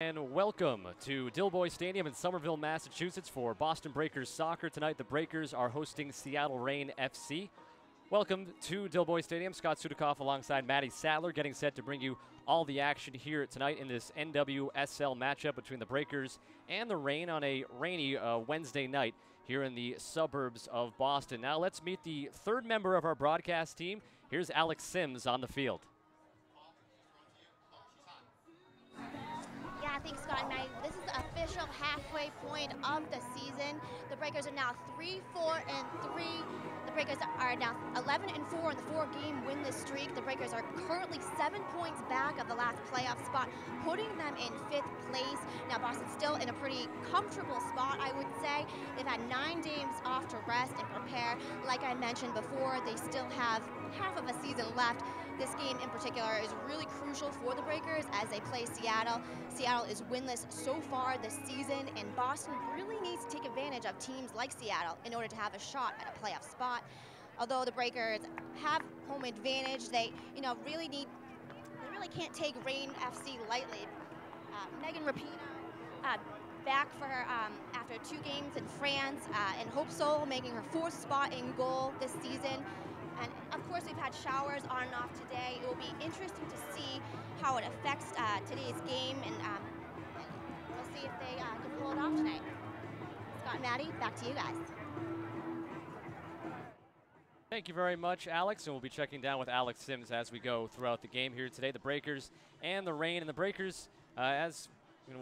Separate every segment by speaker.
Speaker 1: And welcome to Dilboy Stadium in Somerville, Massachusetts for Boston Breakers soccer. Tonight, the Breakers are hosting Seattle Reign FC. Welcome to Dilboy Stadium. Scott Sudikoff alongside Maddie Sadler getting set to bring you all the action here tonight in this NWSL matchup between the Breakers and the Reign on a rainy Wednesday night here in the suburbs of Boston. Now let's meet the third member of our broadcast team. Here's Alex Sims on the field.
Speaker 2: Yeah, thanks, Scott and Maddie. This is the official halfway point of the season. The Breakers are now 3-4-3. The Breakers are now 11-4 in the 4-game winless streak. The Breakers are currently 7 points back of the last playoff spot, putting them in 5th place. Now, Boston's still in a pretty comfortable spot, I would say. They've had 9 games off to rest and prepare. Like I mentioned before, they still have half of a season left. This game in particular is really crucial for the Breakers as they play Seattle. Seattle is winless so far this season, and Boston really needs to take advantage of teams like Seattle in order to have a shot at a playoff spot. Although the Breakers have home advantage, they really can't take Reign FC lightly. Megan Rapinoe back for her after 2 games in France, and Hope Solo making her 4th spot in goal this season. And of course, we've had showers on and off today. It will be interesting to see how it affects today's game, and we'll see if they can pull it off tonight. Scott and Maddie, back to you guys.
Speaker 1: Thank you very much, Alex, and we'll be checking down with Alex Sims as we go throughout the game here today. The Breakers and the Reign, and the Breakers, as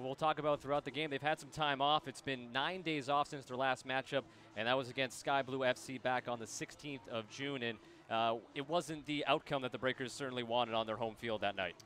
Speaker 1: we'll talk about throughout the game, they've had some time off. It's been 9 days off since their last matchup, and that was against Sky Blue FC back on the 16th of June, and it wasn't the outcome that the Breakers certainly wanted on their home field that night.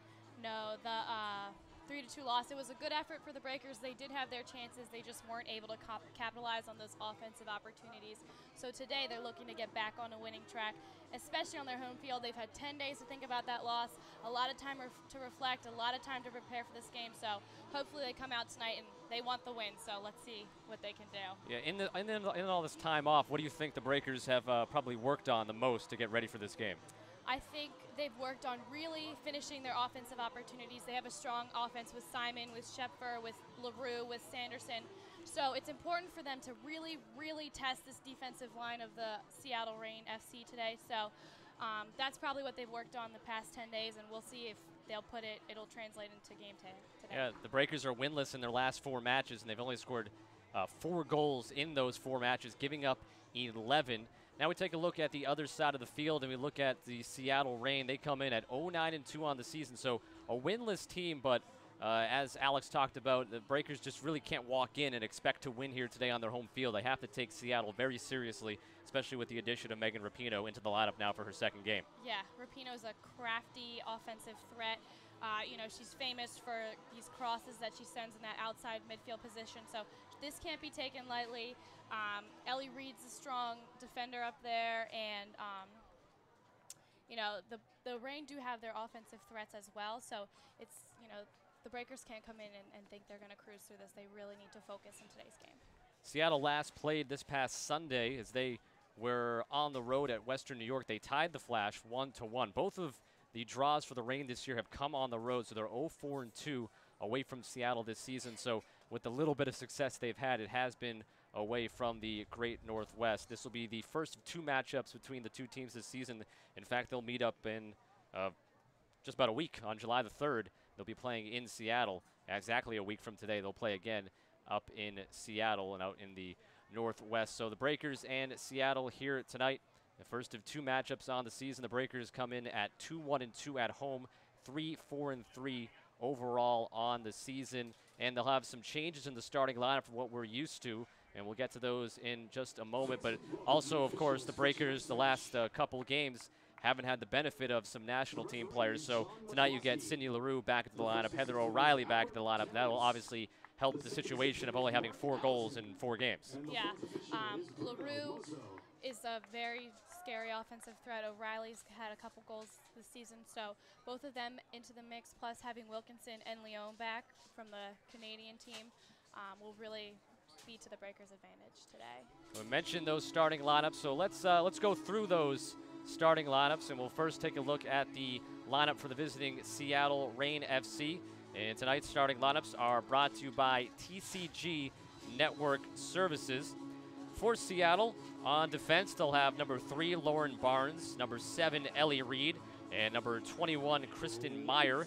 Speaker 3: No, the 3-2 loss, it was a good effort for the Breakers. They did have their chances. They just weren't able to capitalize on those offensive opportunities. So today they're looking to get back on a winning track, especially on their home field. They've had 10 days to think about that loss, a lot of time to reflect, a lot of time to prepare for this game. So hopefully they come out tonight and they want the win. So let's see what they can do.
Speaker 1: Yeah, in all this time off, what do you think the Breakers have probably worked on the most to get ready for this game?
Speaker 3: I think they've worked on really finishing their offensive opportunities. They have a strong offense with Simon, with Shepfer, with LaRue, with Sanderson. So it's important for them to really, really test this defensive line of the Seattle Reign FC today. So that's probably what they've worked on the past 10 days, and we'll see if it'll translate into game today.
Speaker 1: Yeah, the Breakers are winless in their last 4 matches, and they've only scored 4 goals in those 4 matches, giving up 11. Now we take a look at the other side of the field, and we look at the Seattle Reign. They come in at 0-9-2 on the season, so a winless team, but as Alex talked about, the Breakers just really can't walk in and expect to win here today on their home field. They have to take Seattle very seriously, especially with the addition of Megan Rapinoe into the lineup now for her 2nd game.
Speaker 3: Yeah, Rapinoe's a crafty offensive threat. She's famous for these crosses that she sends in that outside midfield position, so this can't be taken lightly. Ellie Reed's a strong defender up there, and the Reign do have their offensive threats as well, so it's, the Breakers can't come in and think they're going to cruise through this. They really need to focus in today's game.
Speaker 1: Seattle last played this past Sunday as they were on the road at Western New York. They tied the Flash 1-1. Both of the draws for the Reign this year have come on the road, so they're 0-4-2 away from Seattle this season. So with the little bit of success they've had, it has been away from the Great Northwest. This will be the first of 2 matchups between the 2 teams this season. In fact, they'll meet up in just about a week on July the 3rd. They'll be playing in Seattle. Exactly a week from today, they'll play again up in Seattle and out in the Northwest. So the Breakers and Seattle here tonight. The first of 2 matchups on the season. The Breakers come in at 2-1-2 at home, 3-4-3 overall on the season. And they'll have some changes in the starting lineup from what we're used to, and we'll get to those in just a moment. But also, of course, the Breakers, the last couple games, haven't had the benefit of some national team players. So tonight you get Sydney LaRue back into the lineup, Heather O'Reilly back into the lineup. That will obviously help the situation of only having 4 goals in 4 games.
Speaker 3: Yeah, LaRue is a very scary offensive threat. O'Reilly's had a couple goals this season, so both of them into the mix, plus having Wilkinson and Leon back from the Canadian team will really be to the Breakers' advantage today.
Speaker 1: We mentioned those starting lineups, so let's go through those starting lineups, and we'll first take a look at the lineup for the visiting Seattle Reign FC. And tonight's starting lineups are brought to you by TCG Network Services. For Seattle, on defense, they'll have number 3, Lauren Barnes, number 7, Ellie Reed, and number 21, Kristen Meyer.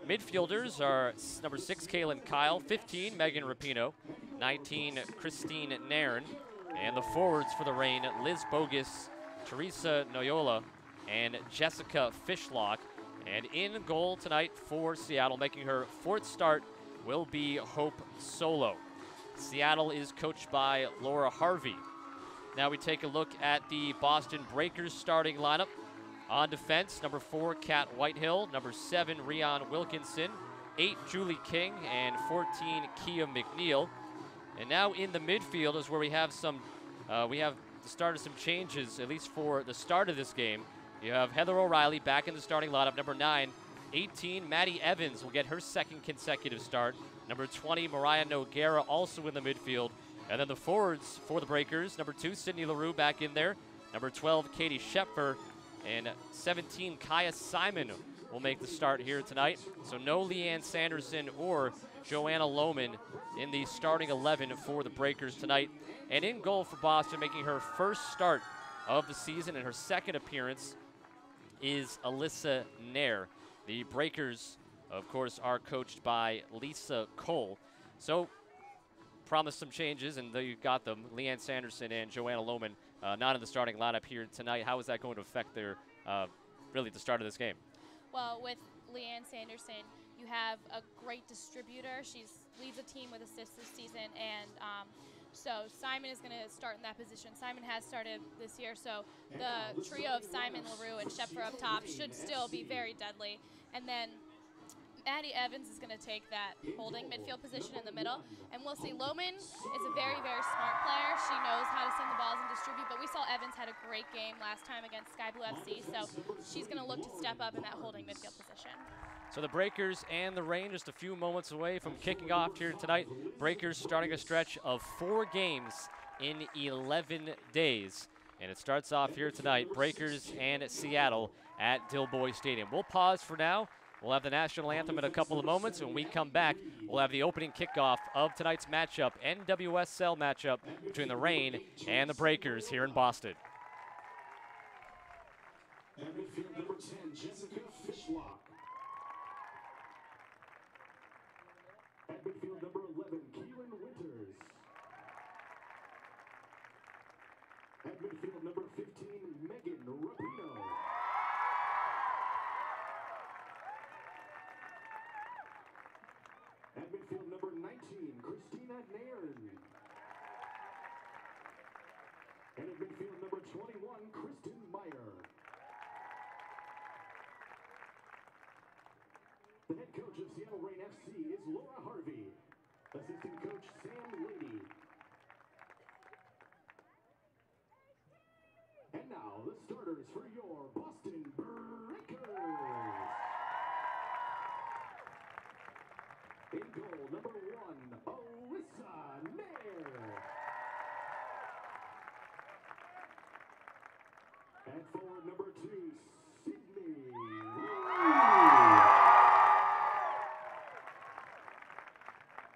Speaker 1: Midfielders are number 6, Kaylin Kyle, 15, Megan Rapinoe, 19, Christine Nairn. And the forwards for the Reign, Liz Bogus, Teresa Noyola, and Jessica Fishlock. And in goal tonight for Seattle, making her 4th start, will be Hope Solo. Seattle is coached by Laura Harvey. Now we take a look at the Boston Breakers starting lineup. On defense, number 4, Kat Whitehill, number 7, Rion Wilkinson, 8, Julie King, and 14, Kia McNeil. And now in the midfield is where we have the start of some changes, at least for the start of this game. You have Heather O'Reilly back in the starting lineup. Number 9, 18, Maddie Evans will get her 2nd consecutive start. Number 20, Mariah Noguera also in the midfield. And then the forwards for the Breakers, number 2, Sydney LaRue back in there. Number 12, Katie Schepfer. And 17, Kaya Simon will make the start here tonight. So no Leanne Sanderson or Joanna Lohman in the starting 11 for the Breakers tonight. And in goal for Boston, making her 1st start of the season and her 2nd appearance, is Alyssa Nair. The Breakers, of course, are coached by Lisa Cole. So promise some changes, and you got them. Leanne Sanderson and Joanna Lohman not in the starting lineup here tonight. How is that going to affect their, really, the start of this game?
Speaker 3: Well, with Leanne Sanderson, you have a great distributor. She leads a team with assists this season, and so Simon is going to start in that position. Simon has started this year, so the trio of Simon, LaRue, and Schepfer up top should still be very deadly. And then Maddie Evans is going to take that holding midfield position in the middle. And we'll see Lohman is a very, very smart player. She knows how to send the balls and distribute, but we saw Evans had a great game last time against Sky Blue FC, so she's going to look to step up in that holding midfield position.
Speaker 1: So the Breakers and the Reign just a few moments away from kicking off here tonight. Breakers starting a stretch of 4 games in 11 days. And it starts off here tonight, Breakers and Seattle at Dilboy Stadium. We'll pause for now. We'll have the national anthem in a couple of moments. When we come back, we'll have the opening kickoff of tonight's matchup, NWSL matchup between the Reign and the Breakers here in Boston.
Speaker 4: And midfield number 10, Jessica Fishlock. At midfield number 11, Keelan Winters. At midfield number 15, Megan Rapinoe. At midfield number 19, Christina Nairn. And at midfield number 21, Kristen Meyer. The head coach of Seattle Reign FC is Laura Harvey. Assistant coach Sam Lady. And now the starters for your Boston Breakers. In goal, number 1, Alyssa Nair. And forward, number 2, Sydney Lee.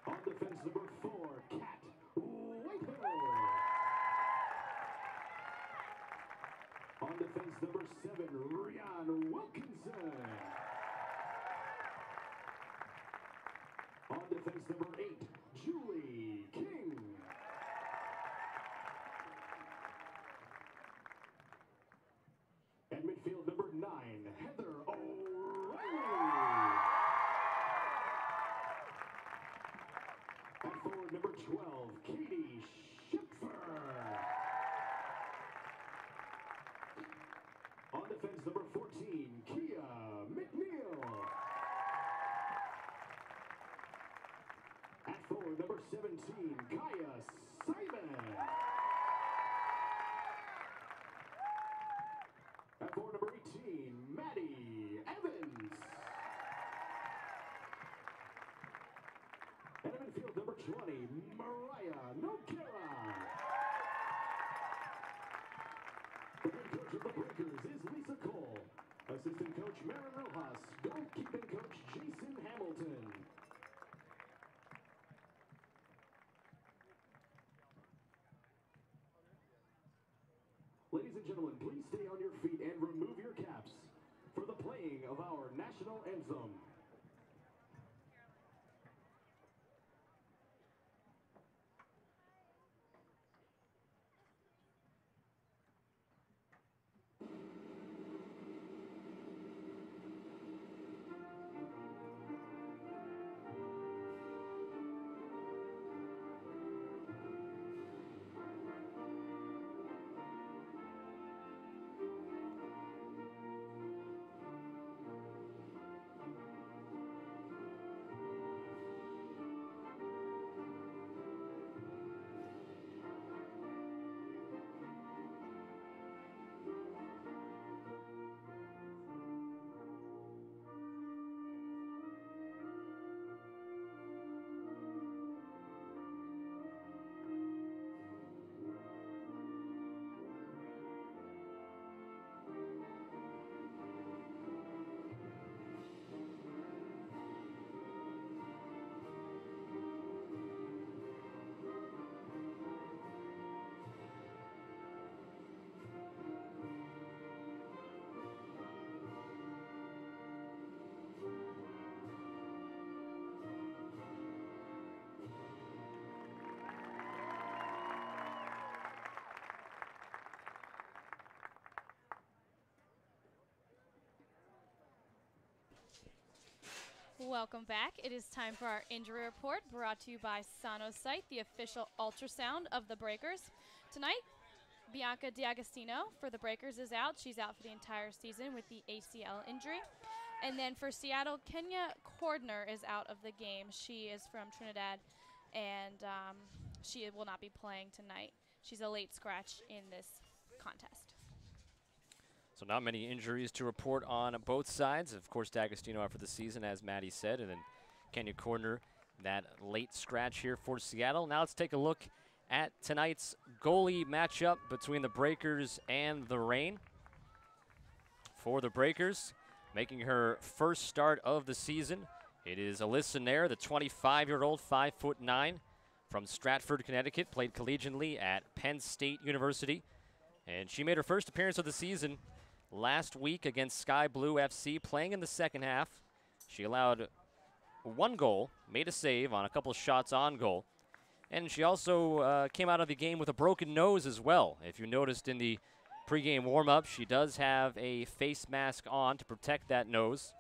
Speaker 4: On defense, number 4, Kat Whitehill. On defense, number 7, Rion Wilkinson. On defense, number 8, Julie King. And midfield, number 9, Heather O'Reilly. And forward, number 12, Katie Schepfer. On defense, number 14, Kia McNeil. At forward, number 17, Kaya Simon. At forward, number 18, Maddie Evans. And in midfield, number 20, Mariah Noguera. The head coach of the Breakers is Lisa Cole. Assistant coach Maren Rojas, goalkeeping coach Jason Hamilton. Ladies and gentlemen, please stay on your feet and remove your caps for the playing of our national anthem.
Speaker 3: Welcome back. It is time for our injury report brought to you by Sonosite, the official ultrasound of the Breakers. Tonight, Bianca D'Agostino for the Breakers is out. She's out for the entire season with the ACL injury. And then for Seattle, Kenya Cordner is out of the game. She is from Trinidad, and she will not be playing tonight. She's a late scratch in this contest.
Speaker 1: So not many injuries to report on both sides. Of course, D'Agostino out for the season, as Maddie said, and then Kenya Cordner, that late scratch here for Seattle. Now let's take a look at tonight's goalie matchup between the Breakers and the Reign. For the Breakers, making her first start of the season, it is Alyssa Nair, the 25-year-old, 5'9", from Stratford, Connecticut, played collegiately at Penn State University. And she made her first appearance of the season last week against Sky Blue FC, playing in the second half. She allowed one goal, made a save on a couple of shots on goal, and she also came out of the game with a broken nose as well. If you noticed in the pregame warm-up, she does have a face mask on to protect that nose.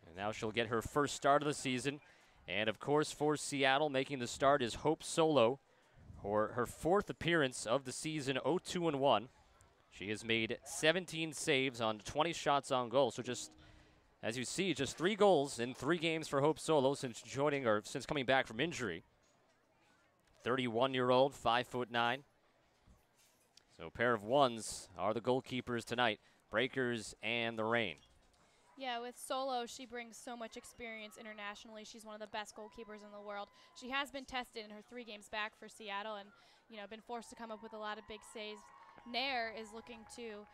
Speaker 1: And now she'll get her first start of the season. And of course, for Seattle, making the start is Hope Solo for her fourth appearance of the season, 0-2-1. She has made 17 saves on 20 shots on goal. So just, as you see, just 3 goals in 3 games for Hope Solo since since coming back from injury. 31-year-old, 5'9". So a pair of ones are the goalkeepers tonight, Breakers and the Reign.
Speaker 3: Yeah, with Solo, she brings so much experience internationally. She's one of the best goalkeepers in the world. She has been tested in her 3 games back for Seattle and, been forced to come up with a lot of big saves. Nair is looking to,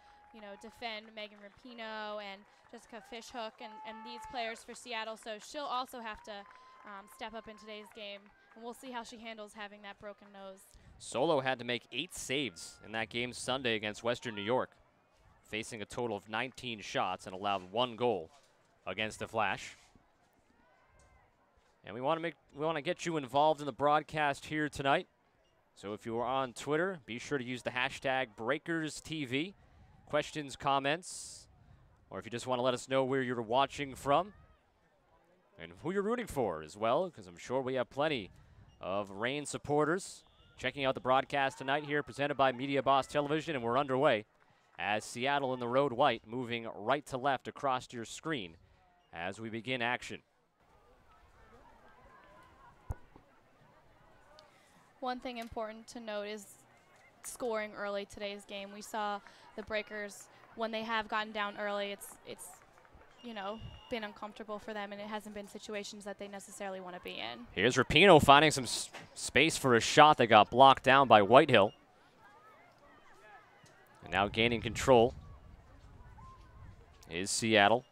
Speaker 3: defend Megan Rapinoe and Jessica Fishhook and these players for Seattle. So she'll also have to step up in today's game, and we'll see how she handles having that broken nose.
Speaker 1: Solo had to make 8 saves in that game Sunday against Western New York, facing a total of 19 shots and allowed 1 goal against the Flash. And we want to get you involved in the broadcast here tonight. So if you are on Twitter, be sure to use the hashtag BreakersTV. Questions, comments, or if you just want to let us know where you're watching from and who you're rooting for as well, because I'm sure we have plenty of Reign supporters checking out the broadcast tonight here, presented by Media Boss Television, and we're underway as Seattle in the road white, moving right to left across your screen as we begin action.
Speaker 3: One thing important to note is scoring early today's game. We saw the Breakers, when they have gotten down early, it's been uncomfortable for them, and it hasn't been situations that they necessarily want to be in.
Speaker 1: Here's Rapinoe finding some space for a shot that got blocked down by Whitehill. And now gaining control is Seattle.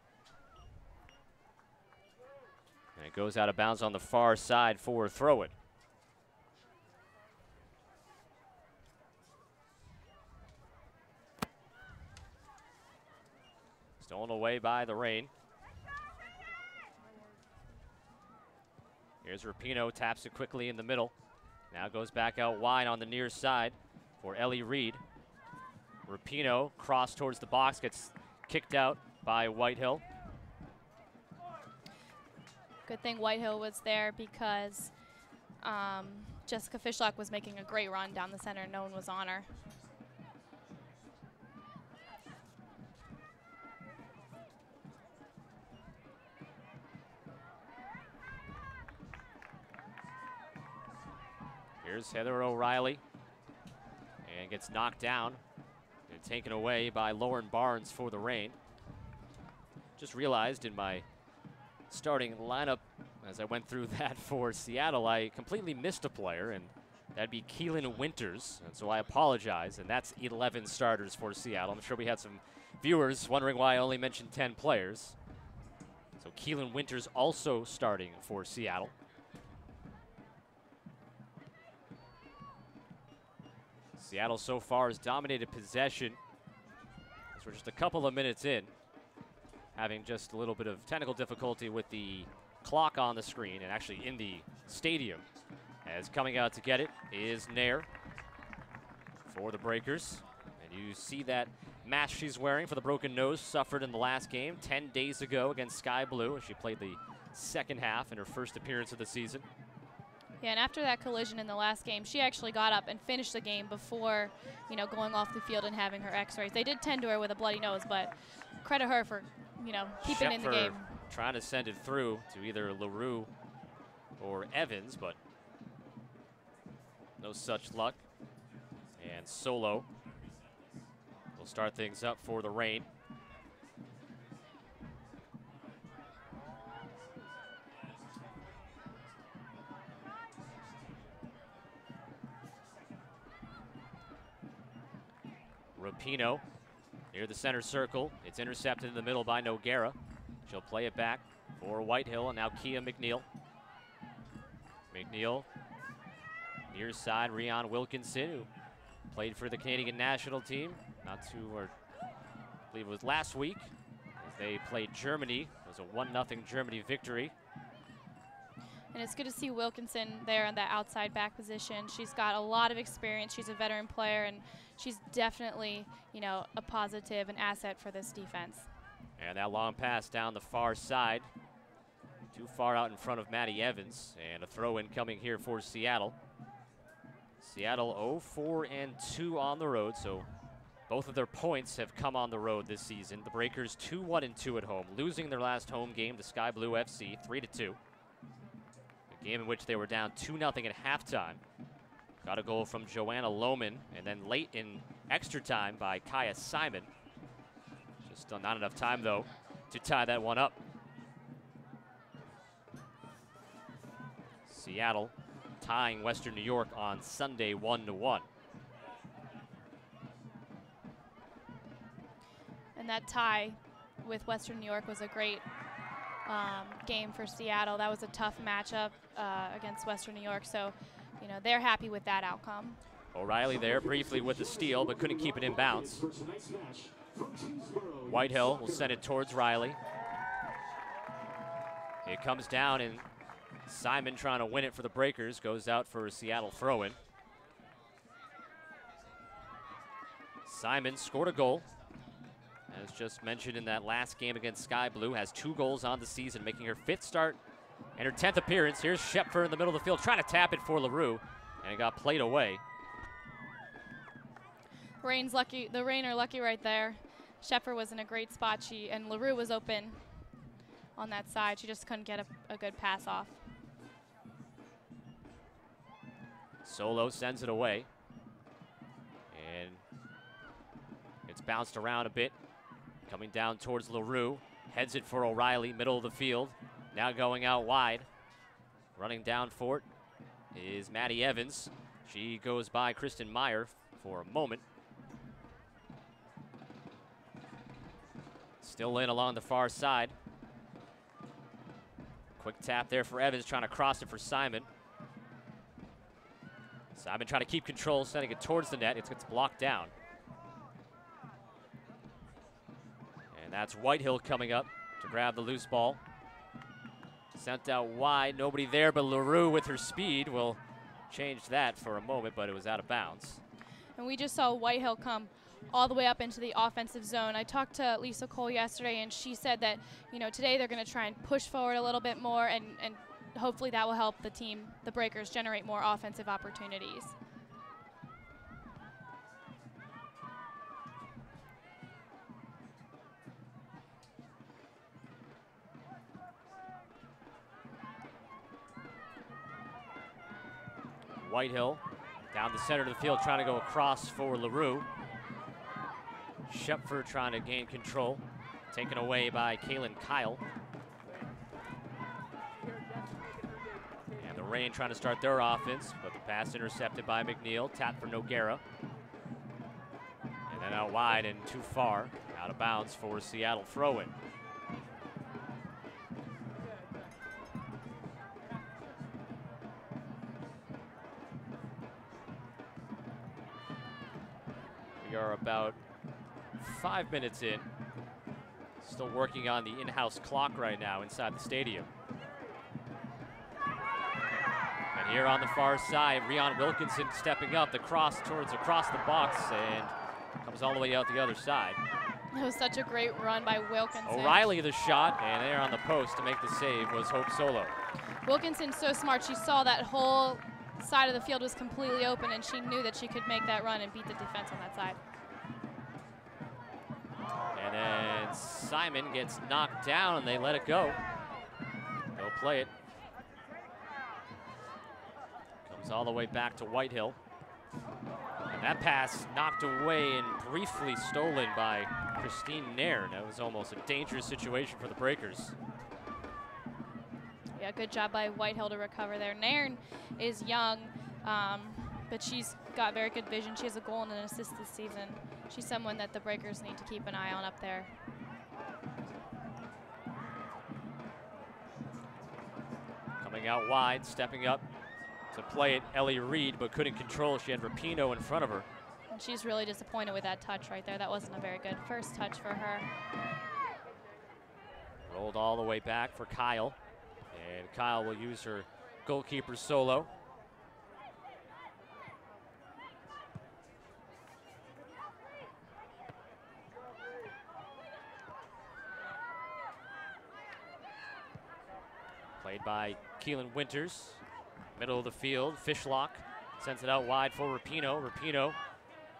Speaker 1: And it goes out of bounds on the far side for throw it. Stolen away by the Reign. Here's Rapinoe, taps it quickly in the middle. Now goes back out wide on the near side for Ellie Reed. Rapinoe, cross towards the box, gets kicked out by Whitehill.
Speaker 3: Good thing Whitehill was there because Jessica Fishlock was making a great run down the center. No one was on her.
Speaker 1: Here's Heather O'Reilly, and gets knocked down and taken away by Lauren Barnes for the Reign. Just realized in my starting lineup as I went through that for Seattle, I completely missed a player, and that'd be Keelan Winters, and so I apologize, and that's 11 starters for Seattle. I'm sure we had some viewers wondering why I only mentioned 10 players. So Keelan Winters also starting for Seattle. Seattle so far has dominated possession. So we're just a couple of minutes in, having just a little bit of technical difficulty with the clock on the screen and actually in the stadium. As coming out to get it is Nair for the Breakers. And you see that mask she's wearing for the broken nose suffered in the last game 10 days ago against Sky Blue. She played the second half in her first appearance of the season.
Speaker 3: Yeah, and after that collision in the last game, she actually got up and finished the game before, going off the field and having her x-rays. They did tend to her with a bloody nose, but credit her for, keeping in the game.
Speaker 1: Trying to send it through to either LaRue or Evans, but no such luck. And Solo will start things up for the Reign. Rapinoe near the center circle. It's intercepted in the middle by Noguera. She'll play it back for Whitehill, and now Kia McNeil. McNeil near side, Rion Wilkinson, who played for the Canadian national team. I believe it was last week, as they played Germany. It was a 1-0 Germany victory.
Speaker 3: And it's good to see Wilkinson there in that outside back position. She's got a lot of experience. She's a veteran player, and she's definitely, a positive and asset for this defense.
Speaker 1: And that long pass down the far side. Too far out in front of Maddie Evans. And a throw-in coming here for Seattle. Seattle 0-4-2 on the road, so both of their points have come on the road this season. The Breakers 2-1-2 at home, losing their last home game to Sky Blue FC 3-2. A game in which they were down 2-0 at halftime. Got a goal from Joanna Lohman, and then late in extra time by Kaya Simon. Just not enough time, though, to tie that one up. Seattle tying Western New York on Sunday 1-1.
Speaker 3: And that tie with Western New York was a great game for Seattle. That was a tough matchup against Western New York, so they're happy with that outcome.
Speaker 1: O'Reilly there briefly with the steal, but couldn't keep it in bounds. Whitehill will send it towards Riley. It comes down, and Simon, trying to win it for the Breakers, goes out for a Seattle throw-in. Simon scored a goal, as just mentioned in that last game against Sky Blue, has 2 goals on the season, making her 5th start and her 10th appearance. Here's Shepfer in the middle of the field, trying to tap it for LaRue, and it got played away.
Speaker 3: Rain's lucky. The Reign are lucky right there. Shepfer was in a great spot. And LaRue was open on that side. She just couldn't get a good pass off.
Speaker 1: Solo sends it away. And it's bounced around a bit. Coming down towards LaRue. Heads it for O'Reilly, middle of the field. Now going out wide. Running down for it is Maddie Evans. She goes by Kristen Meyer for a moment. Still in along the far side. Quick tap there for Evans, trying to cross it for Simon. Simon trying to keep control, sending it towards the net. It gets blocked down. And that's Whitehill coming up to grab the loose ball. Sent out wide, nobody there, but LaRue with her speed will change that for a moment, but it was out of bounds.
Speaker 3: And we just saw Whitehill come all the way up into the offensive zone. I talked to Lisa Cole yesterday, and she said that, you know, today they're going to try and push forward a little bit more, and hopefully that will help the team, the Breakers, generate more offensive opportunities.
Speaker 1: Whitehill down the center of the field, trying to go across for LaRue. Shepford trying to gain control, taken away by Kaylin Kyle. And the Reign trying to start their offense, but the pass intercepted by McNeil. Tap for Noguera. And then out wide and too far, out of bounds for Seattle throw-in. We are about 5 minutes in. Still working on the in-house clock right now inside the stadium. And here on the far side, Rion Wilkinson stepping up, the cross towards across the box, and comes all the way out the other side.
Speaker 3: It was such a great run by Wilkinson.
Speaker 1: O'Reilly the shot, and there on the post to make the save was Hope Solo.
Speaker 3: Wilkinson's so smart. She saw that whole side of the field was completely open, and she knew that she could make that run and beat the defense on that side.
Speaker 1: And then Simon gets knocked down, and they let it go. They'll play it. Comes all the way back to Whitehill. And that pass knocked away and briefly stolen by Christine Nairn. That was almost a dangerous situation for the Breakers.
Speaker 3: Yeah, good job by Whitehill to recover there. Nairn is young, but she's got very good vision. She has a goal and an assist this season. She's someone that the Breakers need to keep an eye on up there.
Speaker 1: Coming out wide, stepping up to play it, Ellie Reed, but couldn't control. She had Rapinoe in front of her.
Speaker 3: And she's really disappointed with that touch right there. That wasn't a very good first touch for her.
Speaker 1: Rolled all the way back for Kyle. And Kyle will use her goalkeeper solo. Played by Keelan Winters. Middle of the field, Fishlock sends it out wide for Rapinoe. Rapinoe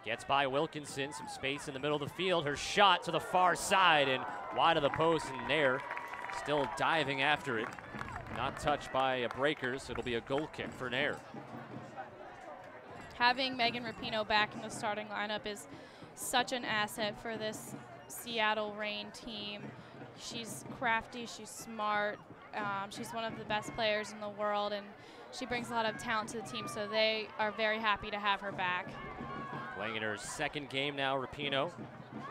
Speaker 1: gets by Wilkinson, some space in the middle of the field. Her shot to the far side and wide of the post, and Nair still diving after it. Not touched by Breakers. It'll be a goal kick for Nair.
Speaker 3: Having Megan Rapinoe back in the starting lineup is such an asset for this Seattle Reign team. She's crafty, she's smart, she's one of the best players in the world, and she brings a lot of talent to the team, so they are very happy to have her back.
Speaker 1: Playing in her second game now, Rapinoe.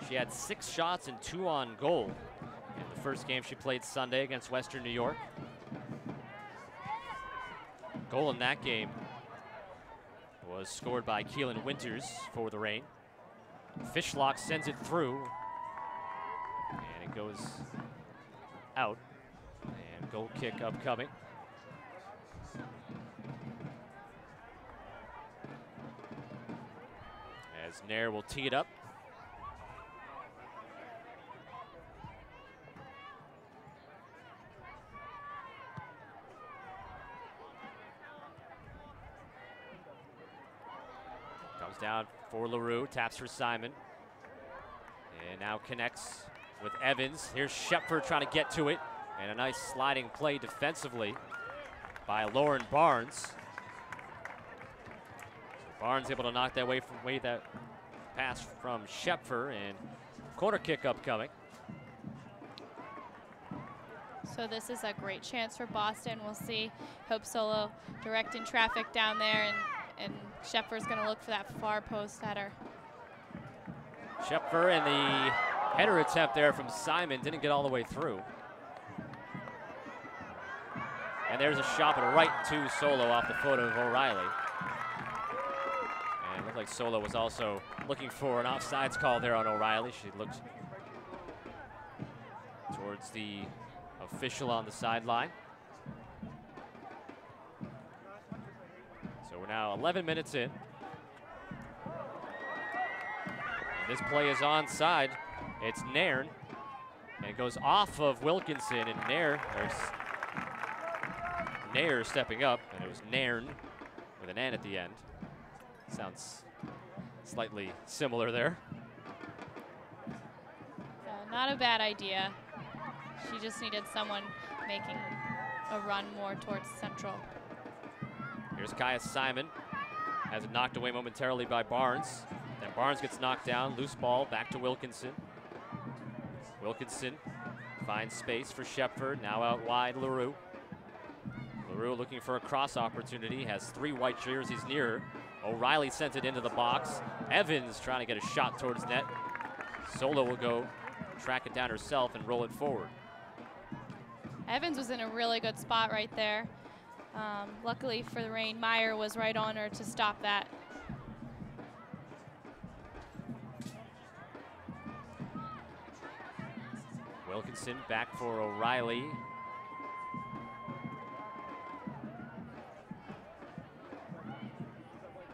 Speaker 1: She had 6 shots and 2 on goal in the first game she played Sunday against Western New York. Goal in that game was scored by Keelan Winters for the Reign. Fishlock sends it through, and it goes out. And goal kick upcoming. As Nair will tee it up. Comes down for LaRue, taps for Simon. And now connects with Evans. Here's Shepford trying to get to it. And a nice sliding play defensively by Lauren Barnes. Barnes able to knock that away that pass from Shepford, and corner kick upcoming.
Speaker 3: So this is a great chance for Boston. We'll see Hope Solo directing traffic down there, and Shepford's going to look for that far post header.
Speaker 1: Shepford, and the Header attempt there from Simon, didn't get all the way through. And there's a shot, but right to Solo off the foot of O'Reilly. And it looked like Solo was also looking for an offsides call there on O'Reilly. She looked towards the official on the sideline. So we're now 11 minutes in. This play is onside. It's Nairn. And it goes off of Wilkinson, and Nairn stepping up, and it was Nairn with an N at the end. Sounds slightly similar there.
Speaker 3: Not a bad idea. She just needed someone making a run more towards Central.
Speaker 1: Here's Kaya Simon. Has it knocked away momentarily by Barnes. Then Barnes gets knocked down. Loose ball back to Wilkinson. Wilkinson finds space for Shepford. Now out wide, LaRue. LaRue looking for a cross opportunity. Has 3 white jerseys near her. O'Reilly sent it into the box. Evans trying to get a shot towards net. Solo will go track it down herself and roll it forward.
Speaker 3: Evans was in a really good spot right there. Luckily for the Reign, Meyer was right on her to stop that.
Speaker 1: Wilkinson back for O'Reilly.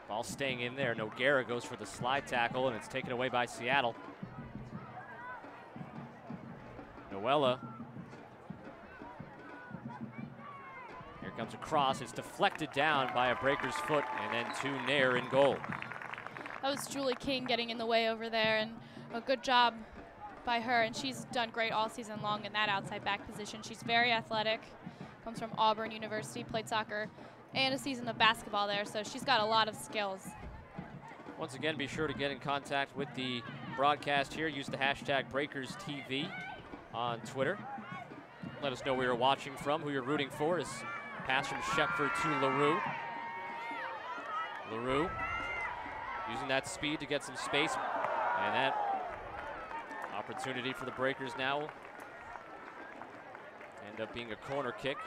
Speaker 1: Ball staying in there. Noguera goes for the slide tackle, and it's taken away by Seattle. Noella. Here comes a cross. It's deflected down by a Breakers foot, and then to Nair in goal.
Speaker 3: That was Julie King getting in the way over there, and a good job by her, and she's done great all season long in that outside back position. She's very athletic, comes from Auburn University, played soccer and a season of basketball there, so she's got a lot of skills.
Speaker 1: Once again, be sure to get in contact with the broadcast here. Use the hashtag BreakersTV on Twitter. Let us know where you're watching from, who you're rooting for. Is pass from Shepford to LaRue. LaRue using that speed to get some space, and that opportunity for the Breakers now will end up being a corner kick.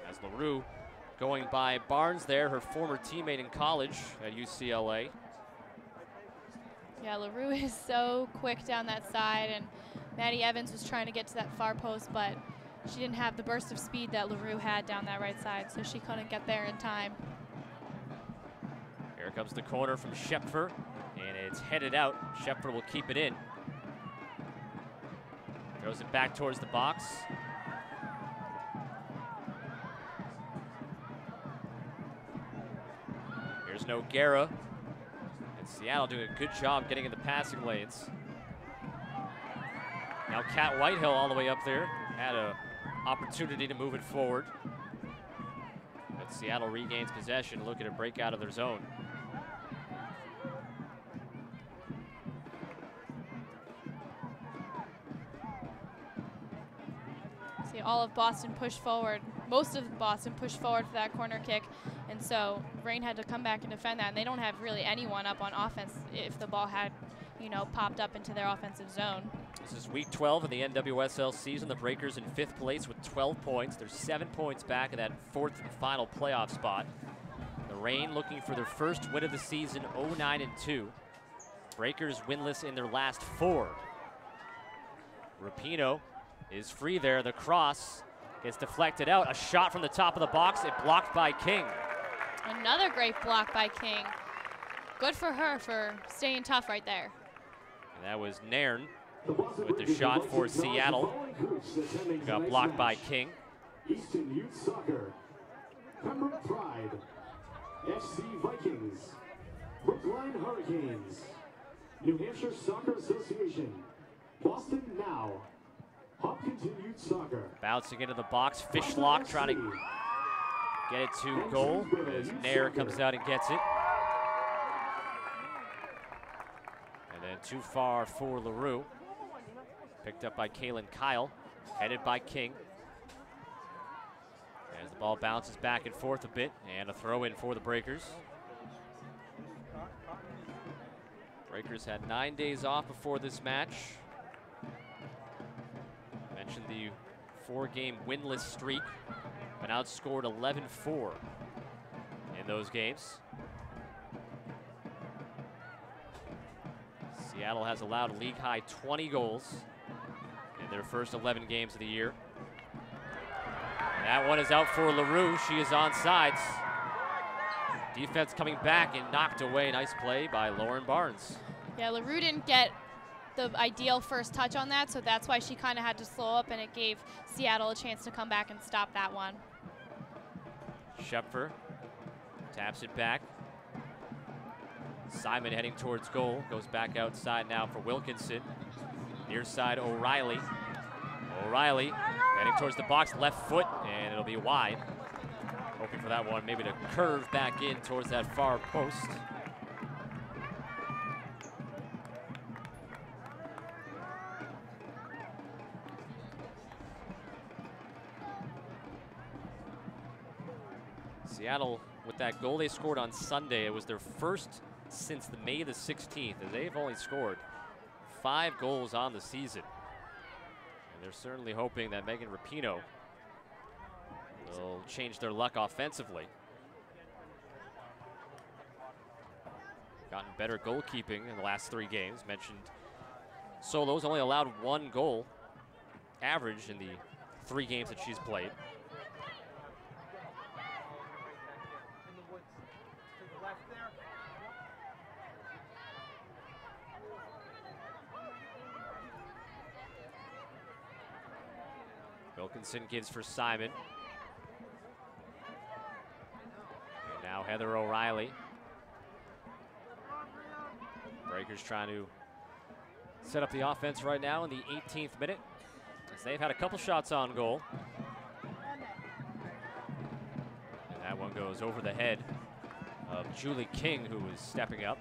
Speaker 1: As LaRue going by Barnes there, her former teammate in college at UCLA.
Speaker 3: Yeah, LaRue is so quick down that side, and Maddie Evans was trying to get to that far post, but she didn't have the burst of speed that LaRue had down that right side, so she couldn't get there in time.
Speaker 1: Here comes the corner from Shepford, and it's headed out. Shepford will keep it in. Throws it back towards the box. Here's Noguera. And Seattle doing a good job getting in the passing lanes. Now Kat Whitehill all the way up there. Had an opportunity to move it forward. But Seattle regains possession, looking to break out of their zone.
Speaker 3: See, all of Boston pushed forward. Most of Boston pushed forward for that corner kick, and so Reign had to come back and defend that, and they don't have really anyone up on offense if the ball had, you know, popped up into their offensive zone.
Speaker 1: This is week 12 of the NWSL season. The Breakers in 5th place with 12 points. They're 7 points back in that 4th and final playoff spot. The Reign looking for their first win of the season, 0-9-2. Breakers winless in their last 4. Rapinoe is free there. The cross gets deflected out. A shot from the top of the box. It blocked by King.
Speaker 3: Another great block by King. Good for her for staying tough right there.
Speaker 1: And that was Nairn with the shot for Seattle. Got blocked by King.
Speaker 4: Easton Youth Soccer, Pembroke Pride, FC Vikings, Brookline Hurricanes, New Hampshire Soccer Association, Boston Now, Hopkinton Youth Soccer.
Speaker 1: Bouncing into the box, Fishlock trying to get it to goal as Nair comes out and gets it. And then too far for LaRue. Picked up by Kaylin Kyle, headed by King. As the ball bounces back and forth a bit, and a throw in for the Breakers. Breakers had 9 days off before this match. Mentioned the 4-game winless streak, but outscored 11-4 in those games. Seattle has allowed a league-high 20 goals in their first 11 games of the year. And that one is out for LaRue. She is on sides. Defense coming back and knocked away. Nice play by Lauren Barnes.
Speaker 3: Yeah, LaRue didn't get the ideal first touch on that, so that's why she kind of had to slow up, and it gave Seattle a chance to come back and stop that one.
Speaker 1: Schepfer taps it back. Simon heading towards goal. Goes back outside now for Wilkinson. Near side, O'Reilly. O'Reilly heading towards the box, left foot, and it'll be wide. Hoping for that one, maybe to curve back in towards that far post. Seattle, with that goal they scored on Sunday, it was their first since the May the 16th, and they've only scored 5 goals on the season. And they're certainly hoping that Megan Rapinoe will change their luck offensively. Gotten better goalkeeping in the last 3 games. Mentioned Solo's only allowed 1 goal average in the 3 games that she's played. Wilkinson gives for Simon. And now Heather O'Reilly. Breakers trying to set up the offense right now in the 18th minute, as they've had a couple shots on goal. And that one goes over the head of Julie King, who is stepping up.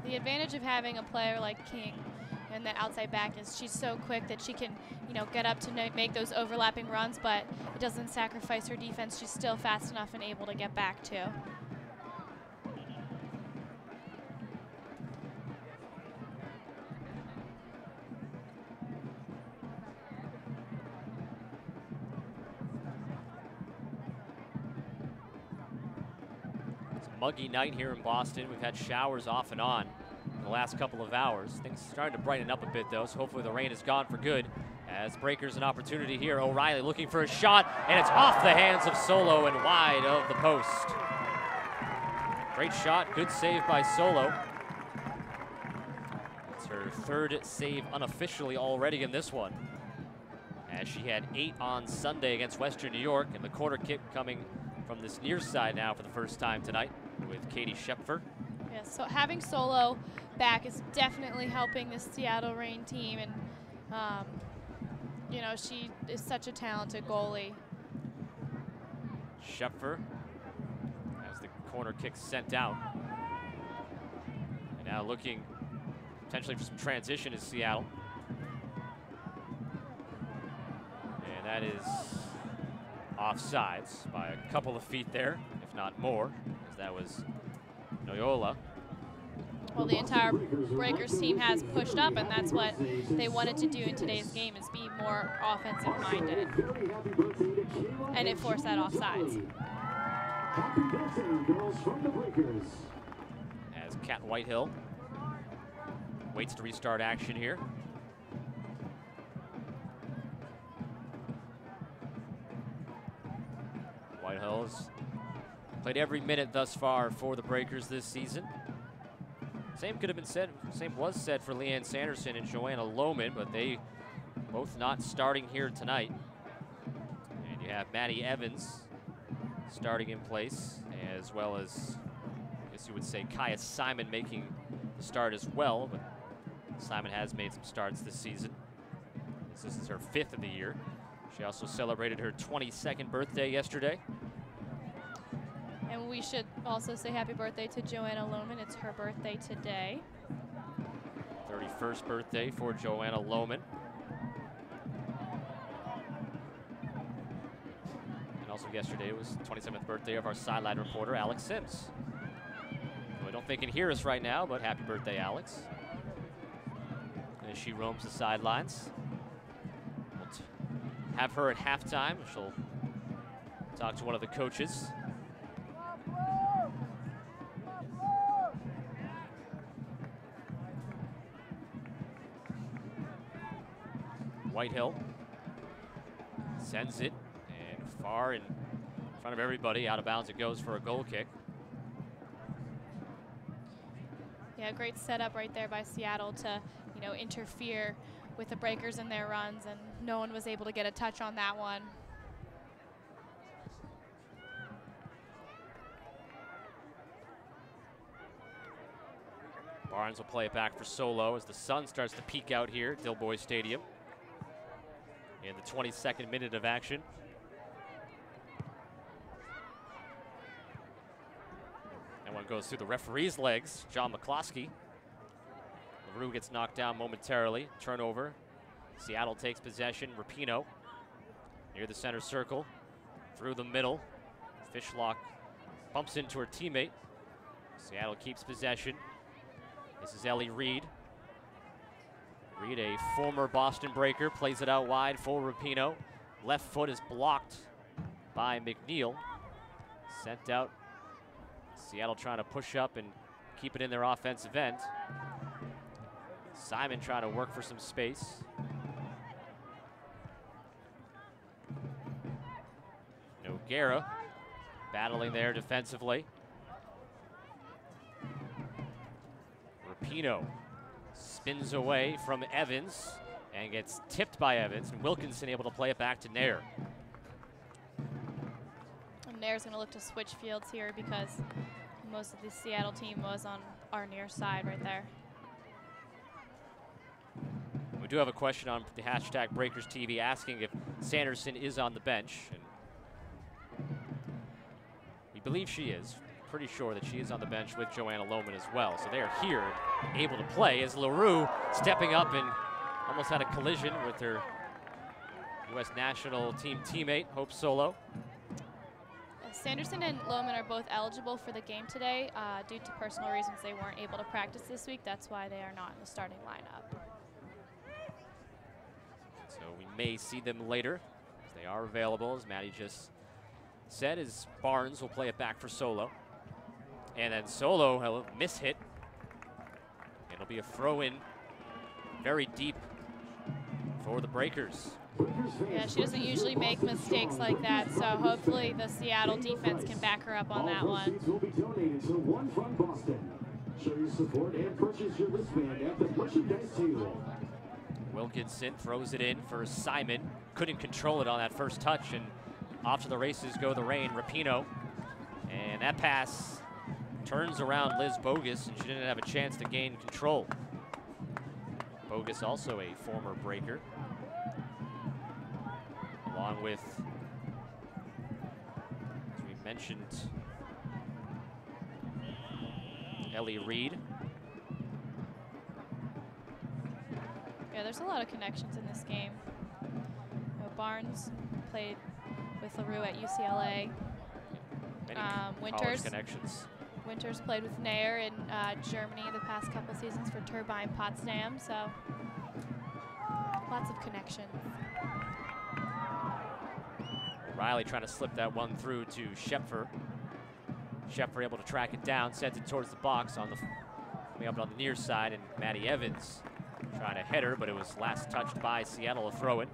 Speaker 3: The advantage of having a player like King and that outside back is she's so quick that she can, get up to make those overlapping runs, but it doesn't sacrifice her defense. She's still fast enough and able to get back too.
Speaker 1: It's a muggy night here in Boston. We've had showers off and on in the last couple of hours. Things starting to brighten up a bit though, so hopefully the rain is gone for good. As Breakers an opportunity here. O'Reilly looking for a shot, and it's off the hands of Solo and wide of the post. Great shot, good save by Solo. It's her 3rd save unofficially already in this one, as she had 8 on Sunday against Western New York, and the corner kick coming from this near side now for the first time tonight with Katie Schepfer.
Speaker 3: Yes, so having Solo back is definitely helping the Seattle Reign team, and she is such a talented goalie.
Speaker 1: Schepfer has the corner kick sent out. And now looking potentially for some transition is Seattle. And that is offsides by a couple of feet there, if not more, as that was Noyola.
Speaker 3: Well, the entire Breakers team has pushed up, and that's what they wanted to do in today's game, is be more offensive-minded. And it forced that offsides.
Speaker 1: As Kat Whitehill waits to restart action here. Whitehill has played every minute thus far for the Breakers this season. Same was said for Leanne Sanderson and Joanna Lohman, but they both not starting here tonight. And you have Maddie Evans starting in place, as well as, I guess you would say, Kaya Simon making the start as well, but Simon has made some starts this season. This is her 5th of the year. She also celebrated her 22nd birthday yesterday.
Speaker 3: And we should also say happy birthday to Joanna Lohman. It's her birthday today.
Speaker 1: 31st birthday for Joanna Lohman. And also yesterday was the 27th birthday of our sideline reporter, Alex Sims. We don't think can hear us right now, but happy birthday, Alex. As she roams the sidelines. We'll have her at halftime. She'll talk to one of the coaches. Whitehill sends it, and far in front of everybody, out of bounds it goes for a goal kick.
Speaker 3: Yeah, great setup right there by Seattle to, you know, interfere with the Breakers in their runs, and no one was able to get a touch on that one.
Speaker 1: Barnes will play it back for Solo as the sun starts to peek out here at Dilboy Stadium in the 22nd minute of action. That one goes through the referee's legs, John McCloskey. LaRue gets knocked down momentarily. Turnover. Seattle takes possession. Rapinoe near the center circle. Through the middle. Fishlock bumps into her teammate. Seattle keeps possession. This is Ellie Reed. Reed, a former Boston Breaker, plays it out wide for Rapinoe. Left foot is blocked by McNeil. Sent out. Seattle trying to push up and keep it in their offensive end. Simon trying to work for some space. Noguera battling there defensively. Rapinoe spins away from Evans and gets tipped by Evans, and Wilkinson able to play it back to Nair.
Speaker 3: And Nair's going to look to switch fields here because most of the Seattle team was on our near side right there.
Speaker 1: We do have a question on the hashtag Breakers TV asking if Sanderson is on the bench. And we believe she is. Pretty sure that she is on the bench with Joanna Lohman as well. So they are here, able to play, as LaRue stepping up and almost had a collision with her U.S. national team teammate, Hope Solo.
Speaker 3: Sanderson and Lohman are both eligible for the game today. Due to personal reasons, they weren't able to practice this week. That's why they are not in the starting lineup.
Speaker 1: So we may see them later, as they are available, as Maddie just said, as Barnes will play it back for Solo. And then Solo, a miss hit. It'll be a throw in very deep for the Breakers.
Speaker 3: Yeah, she doesn't usually make mistakes like that, so hopefully the Seattle defense can back her up on that one.
Speaker 4: Will be donated to One Fund Boston. Show your support and purchase your wristband at the merchandise table.
Speaker 1: Wilkinson throws it in for Simon. Couldn't control it on that first touch, and off to the races go the Reign. Rapinoe. And that pass turns around Liz Bogus, and she didn't have a chance to gain control. Bogus also a former Breaker, along with, as we mentioned, Ellie Reed.
Speaker 3: Yeah, there's a lot of connections in this game. Barnes played with LaRue at UCLA.
Speaker 1: Many
Speaker 3: Winters
Speaker 1: connections.
Speaker 3: Winters played with Nair in Germany the past couple seasons for Turbine Potsdam, so lots of connections.
Speaker 1: Riley trying to slip that one through to Schepfer. Schepfer able to track it down, sends it towards the box on the coming up on the near side, and Maddie Evans trying to head her, but it was last touched by Seattle, a throw it.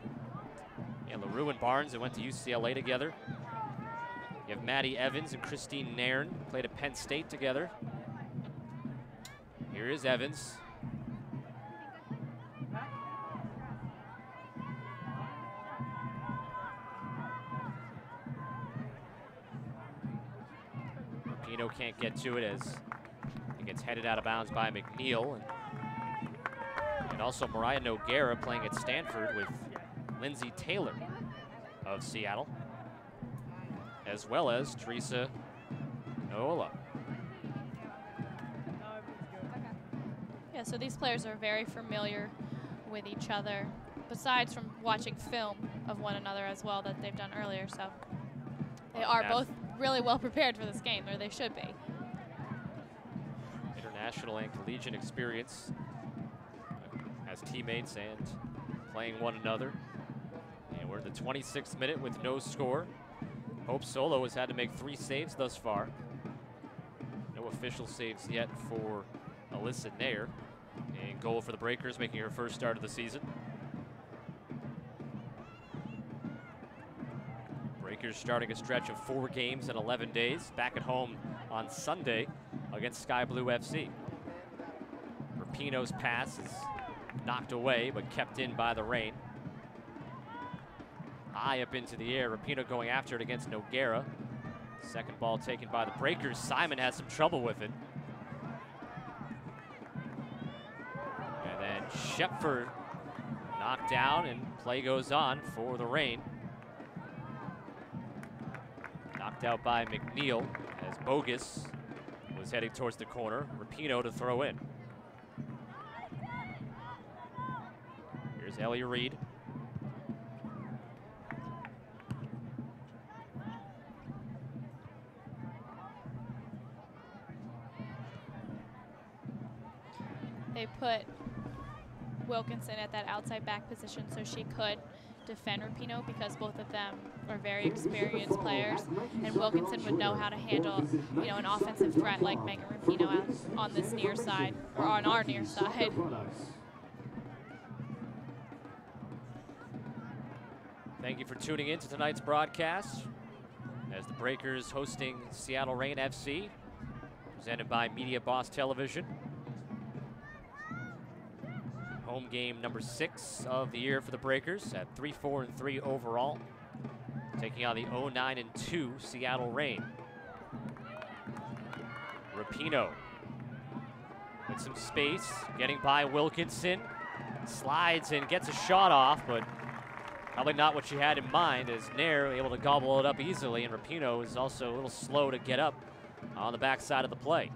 Speaker 1: And LaRue and Barnes that went to UCLA together. You have Maddie Evans and Christine Nairn, played at Penn State together. Here is Evans. Rapinoe can't get to it as it gets headed out of bounds by McNeil. And also Mariah Noguera playing at Stanford with Lindsay Taylor of Seattle, as well as Teresa Noola.
Speaker 3: Yeah, so these players are very familiar with each other, besides from watching film of one another as well that they've done earlier. So they are both really well prepared for this game, or they should be.
Speaker 1: national and collegiate experience as teammates and playing one another. And we're in the 26th minute with no score. Hope Solo has had to make 3 saves thus far. No official saves yet for Alyssa Nair. And goal for the Breakers, making her first start of the season. Breakers starting a stretch of 4 games in 11 days. Back at home on Sunday against Sky Blue FC. Rapinoe's pass is knocked away, but kept in by the rain. High up into the air. Rapinoe going after it against Noguera. Second ball taken by the Breakers. Simon has some trouble with it. And then Shepford knocked down, and play goes on for the Reign. Knocked out by McNeil as Bogus was heading towards the corner. Rapinoe to throw in. Here's Ellie Reed.
Speaker 3: They put Wilkinson at that outside back position so she could defend Rapinoe, because both of them are very experienced players, and Wilkinson would know how to handle, you know, an offensive threat like Megan Rapinoe on this near side, or on our near side.
Speaker 1: Thank you for tuning in to tonight's broadcast as the Breakers hosting Seattle Reign FC, presented by Media Boss Television. Home game number 6 of the year for the Breakers at 3-4-3 overall, taking on the 0-9-2 Seattle Reign. Rapinoe with some space, getting by Wilkinson, slides and gets a shot off, but probably not what she had in mind, as Nair able to gobble it up easily, and Rapinoe is also a little slow to get up on the backside of the play.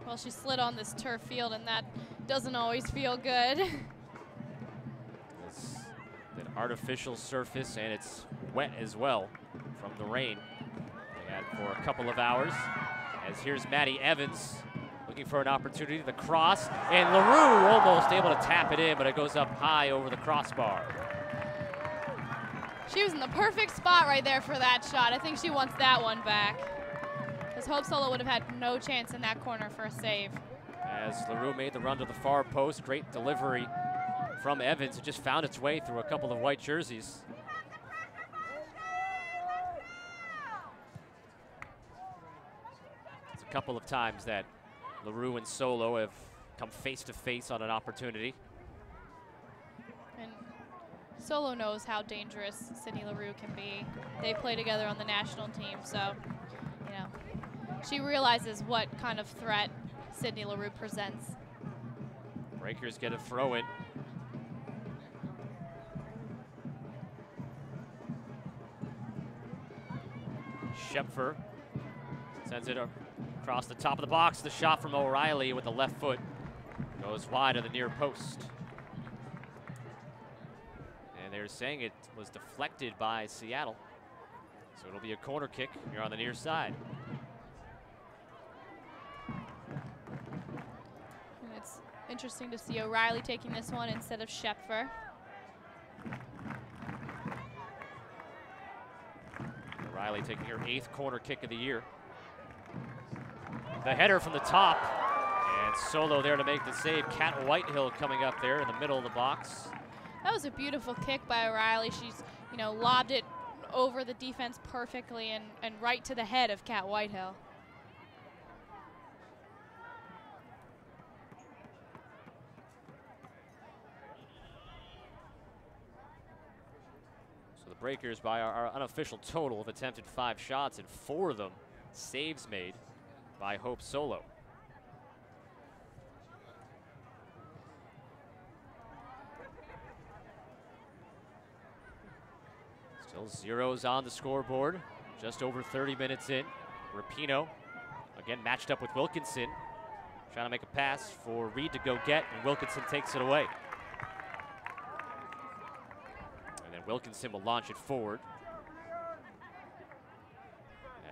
Speaker 3: Well, she slid on this turf field, and that doesn't always feel good.
Speaker 1: It's an artificial surface, and it's wet as well from the rain we had for a couple of hours. As here's Maddie Evans looking for an opportunity to cross, and LaRue almost able to tap it in, but it goes up high over the crossbar.
Speaker 3: She was in the perfect spot right there for that shot. I think she wants that one back, because Hope Solo would have had no chance in that corner for a save.
Speaker 1: As LaRue made the run to the far post, great delivery from Evans. It just found its way through a couple of white jerseys. It's a couple of times that LaRue and Solo have come face to face on an opportunity.
Speaker 3: And Solo knows how dangerous Sydney LaRue can be. They play together on the national team, so, you know, she realizes what kind of threat Sydney LaRue presents.
Speaker 1: Breakers get a throw in. Shepford sends it across the top of the box. The shot from O'Reilly with the left foot goes wide of the near post. And they're saying it was deflected by Seattle. So it'll be a corner kick here on the near side.
Speaker 3: And it's interesting to see O'Reilly taking this one instead of Shepford.
Speaker 1: O'Reilly taking her 8th corner kick of the year. The header from the top, and Solo there to make the save. Kat Whitehill coming up there in the middle of the box.
Speaker 3: That was a beautiful kick by O'Reilly. She's, you know, lobbed it over the defense perfectly and right to the head of Kat Whitehill.
Speaker 1: So the Breakers, by our unofficial total, have attempted 5 shots, and 4 of them saves made by Hope Solo. Still zeros on the scoreboard, just over 30 minutes in. Rapinoe, again matched up with Wilkinson, trying to make a pass for Reed to go get, and Wilkinson takes it away. And then Wilkinson will launch it forward,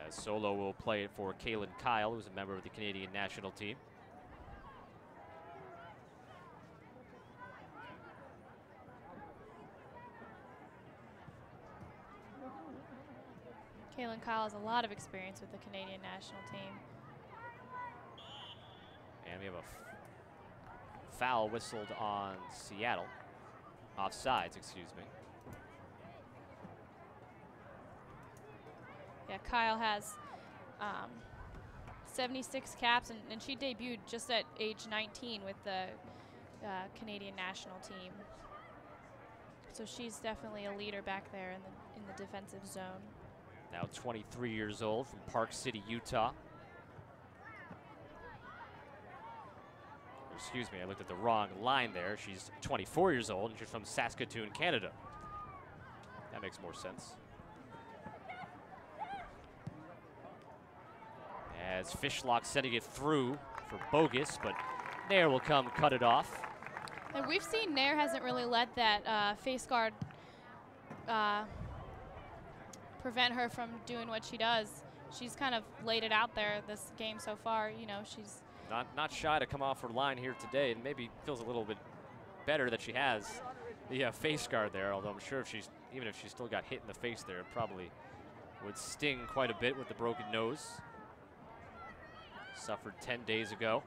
Speaker 1: as Solo will play it for Kaylin Kyle, who's a member of the Canadian national team.
Speaker 3: and Kyle has a lot of experience with the Canadian national team.
Speaker 1: And we have a foul whistled on Seattle. Offsides, excuse me.
Speaker 3: Yeah, Kyle has 76 caps, and she debuted just at age 19 with the Canadian national team. So she's definitely a leader back there in the defensive zone.
Speaker 1: Now 23 years old from Park City, Utah. Excuse me, I looked at the wrong line there. She's 24 years old and she's from Saskatoon, Canada. That makes more sense. As Fishlock sending it through for Bogus, but Nair will come cut it off.
Speaker 3: And we've seen Nair hasn't really let that face guard prevent her from doing what she does. She's kind of laid it out there this game so far. You know, she's
Speaker 1: not shy to come off her line here today, and maybe feels a little bit better that she has the face guard there. Although I'm sure even if she still got hit in the face there, it probably would sting quite a bit with the broken nose. Suffered 10 days ago.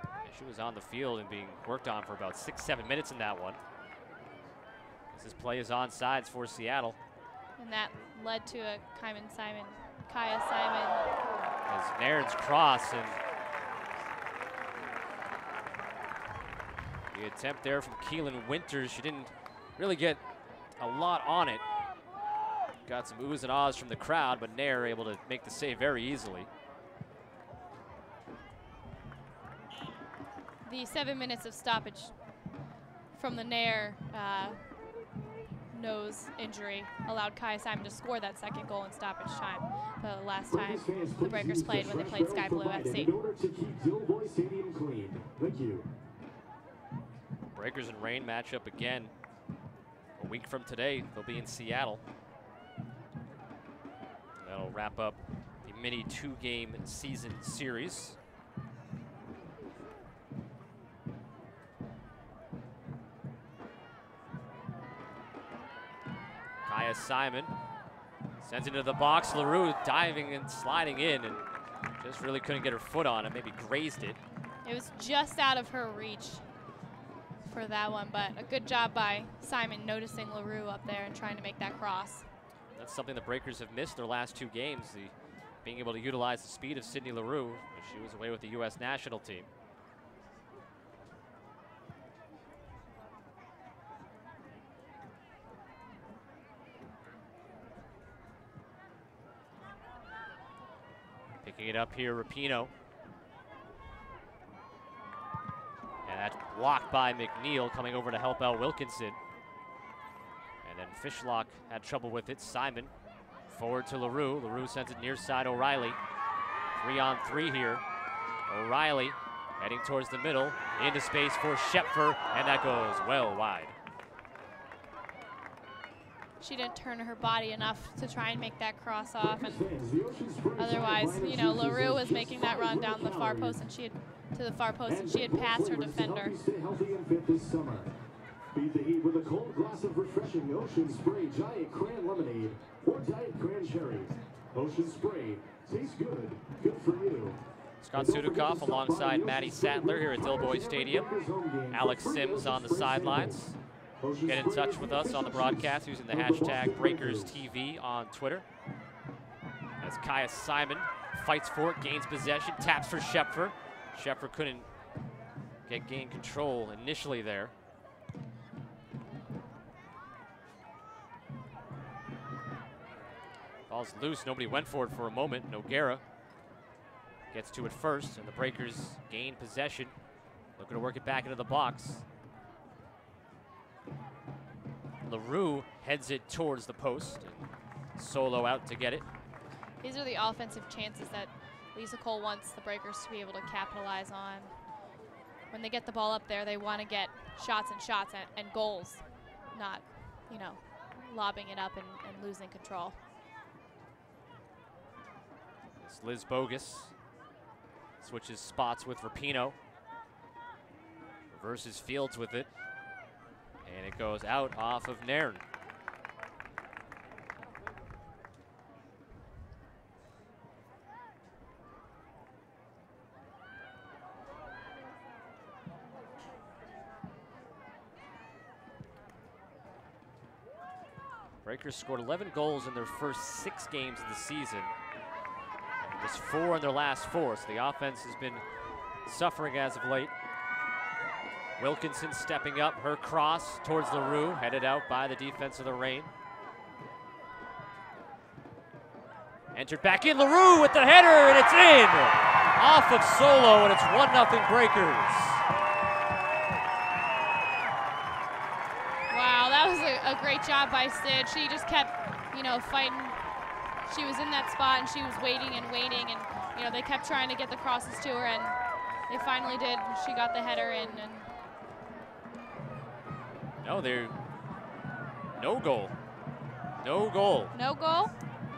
Speaker 1: And she was on the field and being worked on for about 6-7 minutes in that one. This play is on sides for Seattle.
Speaker 3: And that led to a Kaya Simon.
Speaker 1: As Nairn's cross, and the attempt there from Keelan Winters. She didn't really get a lot on it. Got some oohs and ahs from the crowd, but Nair able to make the save very easily.
Speaker 3: The 7 minutes of stoppage from the Nair nose injury allowed Kaya Simon to score that second goal in stoppage time. The last time the Breakers played when they played Sky Blue FC.
Speaker 4: In order to keep Dilboy Stadium clean. Thank you.
Speaker 1: Breakers and Reign match up again. A week from today, they'll be in Seattle. That'll wrap up the mini 2-game season series. Kaya Simon sends it into the box. LaRue diving and sliding in and just really couldn't get her foot on it, maybe grazed it.
Speaker 3: It was just out of her reach for that one, but a good job by Simon noticing LaRue up there and trying to make that cross.
Speaker 1: That's something the Breakers have missed their last 2 games, being able to utilize the speed of Sydney LaRue as she was away with the U.S. national team. Picking it up here, Rapinoe. And that's blocked by McNeil, coming over to help out Wilkinson. And then Fishlock had trouble with it. Simon forward to LaRue. LaRue sends it near side O'Reilly. 3-on-3 here. O'Reilly heading towards the middle. Into space for Schepfer, and that goes well wide.
Speaker 3: She didn't turn her body enough to try and make that cross off, and otherwise, you know, LaRue was making that run down the far post, and she had passed her defender.
Speaker 4: Stay healthy and fit this summer. Beat the heat with a cold glass of refreshing Ocean Spray Giant Cran Lemonade or Diet Cran Cherry. Ocean Spray tastes good. Good for you.
Speaker 1: Scott Sudikoff alongside Maddie Sattler here at Dilboy Stadium. Alex Sims on the sidelines. Get in touch with us on the broadcast using the hashtag BreakersTV on Twitter. As Kaya Simon fights for it, gains possession, taps for Schepfer. Schepfer couldn't gain control initially there. Ball's loose, nobody went for it for a moment. Noguera gets to it first, and the Breakers gain possession. Looking to work it back into the box. LaRue heads it towards the post, and Solo out to get it.
Speaker 3: These are the offensive chances that Lisa Cole wants the Breakers to be able to capitalize on. When they get the ball up there, they want to get shots and goals, not, you know, lobbing it up and losing control.
Speaker 1: It's Liz Bogus switches spots with Rapinoe. Reverses Fields with it. And it goes out off of Nairn. Breakers scored 11 goals in their first 6 games of the season. And just 4 in their last 4, so the offense has been suffering as of late. Wilkinson stepping up, her cross towards LaRue, headed out by the defense of the Reign. Entered back in, LaRue with the header, and it's in! Off of Solo, and it's 1-0 Breakers.
Speaker 3: Wow, that was a great job by Sid. She just kept, fighting. She was in that spot, and she was waiting, and, they kept trying to get the crosses to her, and they finally did. She got the header in. And
Speaker 1: no goal. No goal.
Speaker 3: no goal?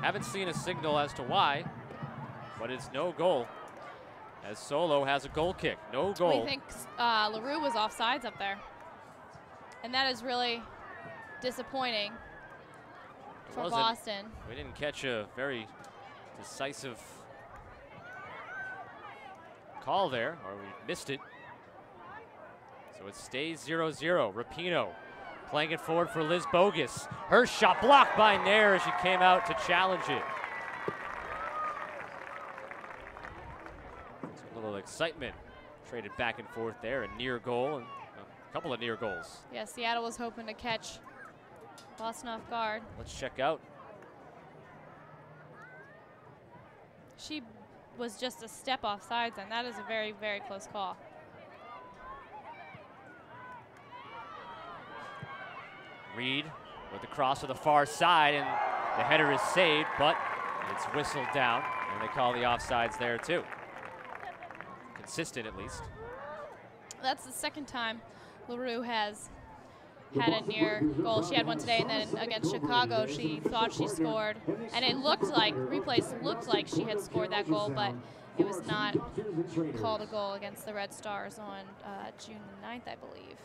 Speaker 1: Haven't seen a signal as to why, but it's no goal. As Solo has a goal kick. No goal.
Speaker 3: We think LaRue was offsides up there. And that is really disappointing for Boston.
Speaker 1: We didn't catch a very decisive call there, or we missed it. So it stays 0-0. Rapinoe playing it forward for Liz Bogus. Her shot blocked by Nair as she came out to challenge it. So a little excitement traded back and forth there. A near goal and a couple of near goals.
Speaker 3: Yeah, Seattle was hoping to catch Boston off guard.
Speaker 1: Let's check out.
Speaker 3: She was just a step off sides, and that is a very, very close call.
Speaker 1: Reed with the cross to the far side, and the header is saved, but it's whistled down, and they call the offsides there too. Consistent at least.
Speaker 3: That's the second time LaRue has had a near goal. She had one today, and then against Chicago, she thought she scored, and it looked like, replays looked like she had scored that goal, but it was not called a goal against the Red Stars on June 9th, I believe.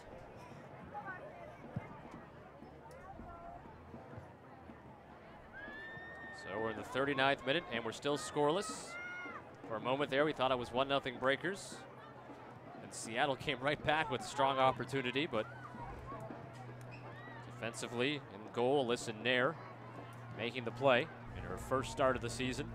Speaker 1: So we're in the 39th minute, and we're still scoreless. For a moment there, we thought it was 1-0 Breakers. And Seattle came right back with a strong opportunity, but defensively in goal, Alyssa Nair making the play in her first start of the season.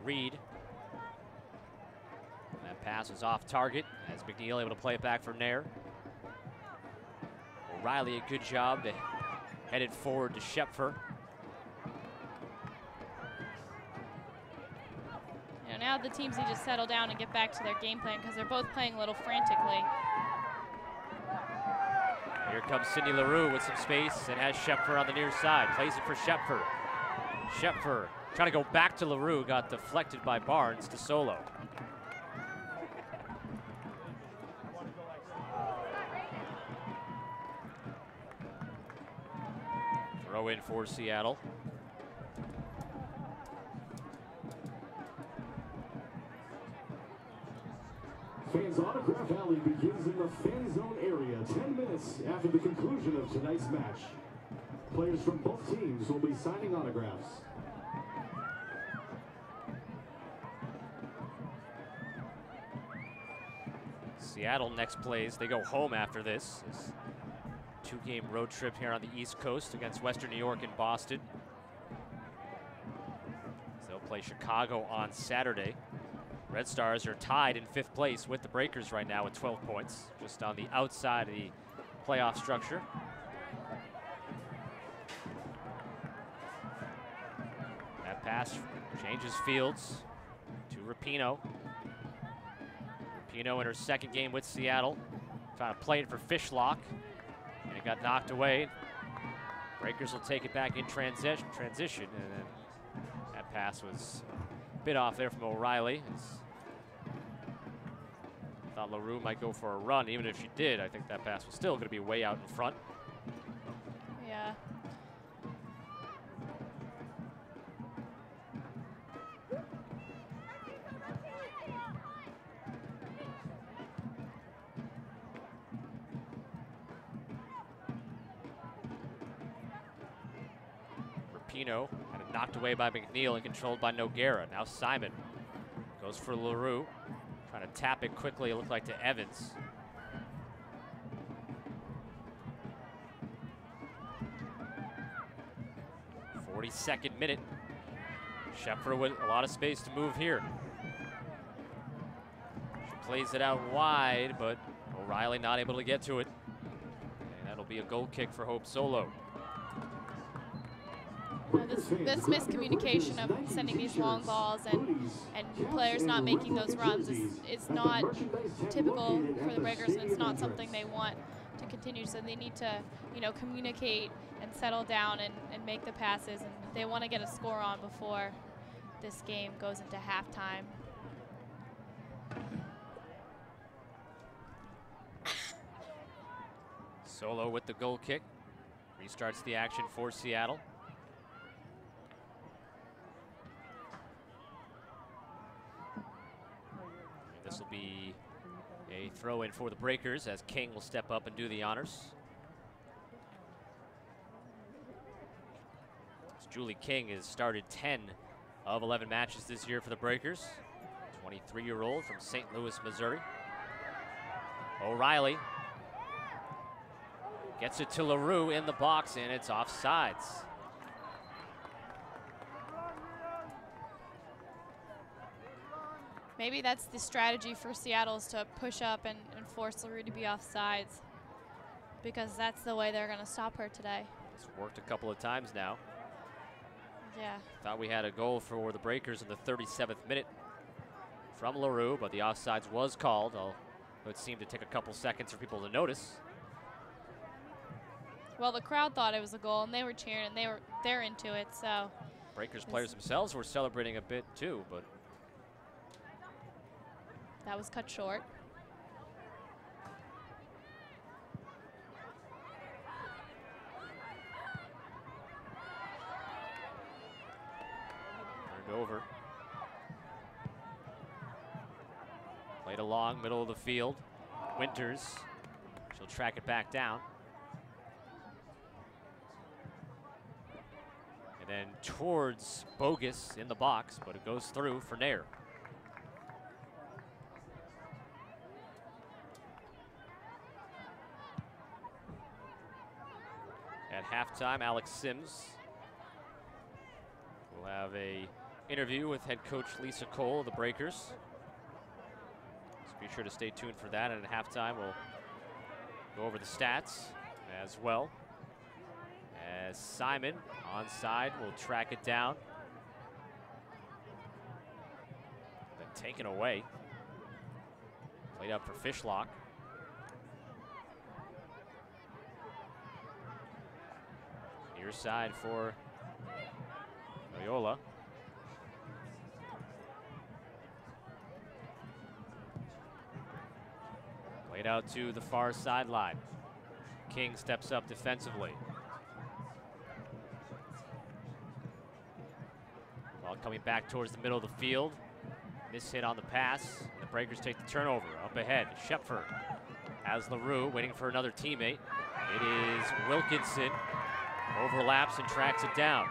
Speaker 1: Reed. And that pass is off target as McNeil able to play it back for Nair. O'Reilly, a good job to head it forward to Schepfer.
Speaker 3: Now the teams need to settle down and get back to their game plan because they're both playing a little frantically.
Speaker 1: Here comes Cindy LaRue with some space and has Schepfer on the near side. Plays it for Schepfer. Schepfer trying to go back to LaRue, got deflected by Barnes to Solo. Throw in for Seattle.
Speaker 4: Fans Autograph Alley begins in the fan zone area 10 minutes after the conclusion of tonight's match. Players from both teams will be signing autographs.
Speaker 1: Seattle next plays. They go home after this. This two-game road trip here on the East Coast against Western New York and Boston. So they'll play Chicago on Saturday. Red Stars are tied in 5th place with the Breakers right now with 12 points, just on the outside of the playoff structure. That pass changes fields to Rapinoe. Rapinoe in her second game with Seattle, trying to play it for Fishlock, and it got knocked away. Breakers will take it back in transition, and then that pass was a bit off there from O'Reilly. Thought LaRue might go for a run. Even if she did, I think that pass was still going to be way out in front.
Speaker 3: Yeah.
Speaker 1: Aquino had it knocked away by McNeil and controlled by Noguera. Now Simon goes for LaRue, trying to tap it quickly, it looked like to Evans. Second minute. Scheffer with a lot of space to move here. She plays it out wide, but O'Reilly not able to get to it. And that'll be a goal kick for Hope Solo.
Speaker 3: This miscommunication of sending these long balls and players not making those runs is not typical for the Breakers, and it's not something they want to continue. So they need to, communicate and settle down and make the passes, and they want to get a score on before this game goes into halftime.
Speaker 1: Solo with the goal kick. Restarts the action for Seattle. This will be a throw in for the Breakers as King will step up and do the honors. Julie King has started 10 of 11 matches this year for the Breakers. 23-year-old from St. Louis, Missouri. O'Reilly gets it to LaRue in the box, and it's offsides.
Speaker 3: Maybe that's the strategy for Seattle, is to push up and force LaRue to be offsides, because that's the way they're going to stop her today.
Speaker 1: It's worked a couple of times now.
Speaker 3: Yeah.
Speaker 1: Thought we had a goal for the Breakers in the 37th minute from LaRue, but the offsides was called. It seemed to take a couple seconds for people to notice.
Speaker 3: Well, the crowd thought it was a goal, and they were cheering, and they're into it. So
Speaker 1: Breakers players themselves were celebrating a bit too, but
Speaker 3: that was cut short.
Speaker 1: Over. Played along, middle of the field. Winters, she'll track it back down. And then towards Bogus in the box, but it goes through for Nair. At halftime, Alex Sims will have a interview with head coach Lisa Cole of the Breakers. So be sure to stay tuned for that. And at halftime, we'll go over the stats as well. As Simon onside will track it down. Then taken away. Played up for Fishlock. Near side for Loyola. Played out to the far sideline. King steps up defensively. Ball coming back towards the middle of the field. Miss hit on the pass. The Breakers take the turnover. Up ahead, Scheffer has LaRue waiting for another teammate. It is Wilkinson. Overlaps and tracks it down.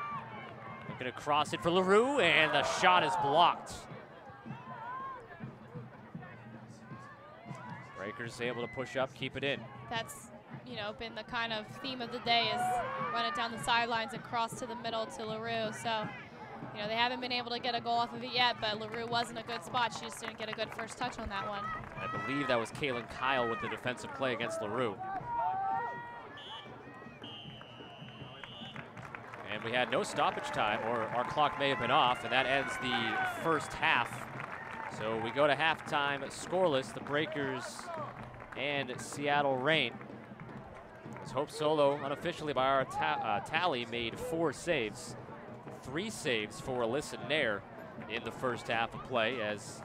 Speaker 1: Looking to cross it for LaRue, and the shot is blocked. Breakers able to push up, keep it in.
Speaker 3: That's, been the kind of theme of the day, is run it down the sidelines and cross to the middle to LaRue. So, they haven't been able to get a goal off of it yet, but LaRue was in a good spot. She just didn't get a good first touch on that one.
Speaker 1: I believe that was Kaylin Kyle with the defensive play against LaRue. And we had no stoppage time, or our clock may have been off, and that ends the first half. So we go to halftime scoreless. The Breakers and Seattle Reign. As Hope Solo, unofficially by our tally, made 4 saves. 3 saves for Alyssa Nair in the first half of play. As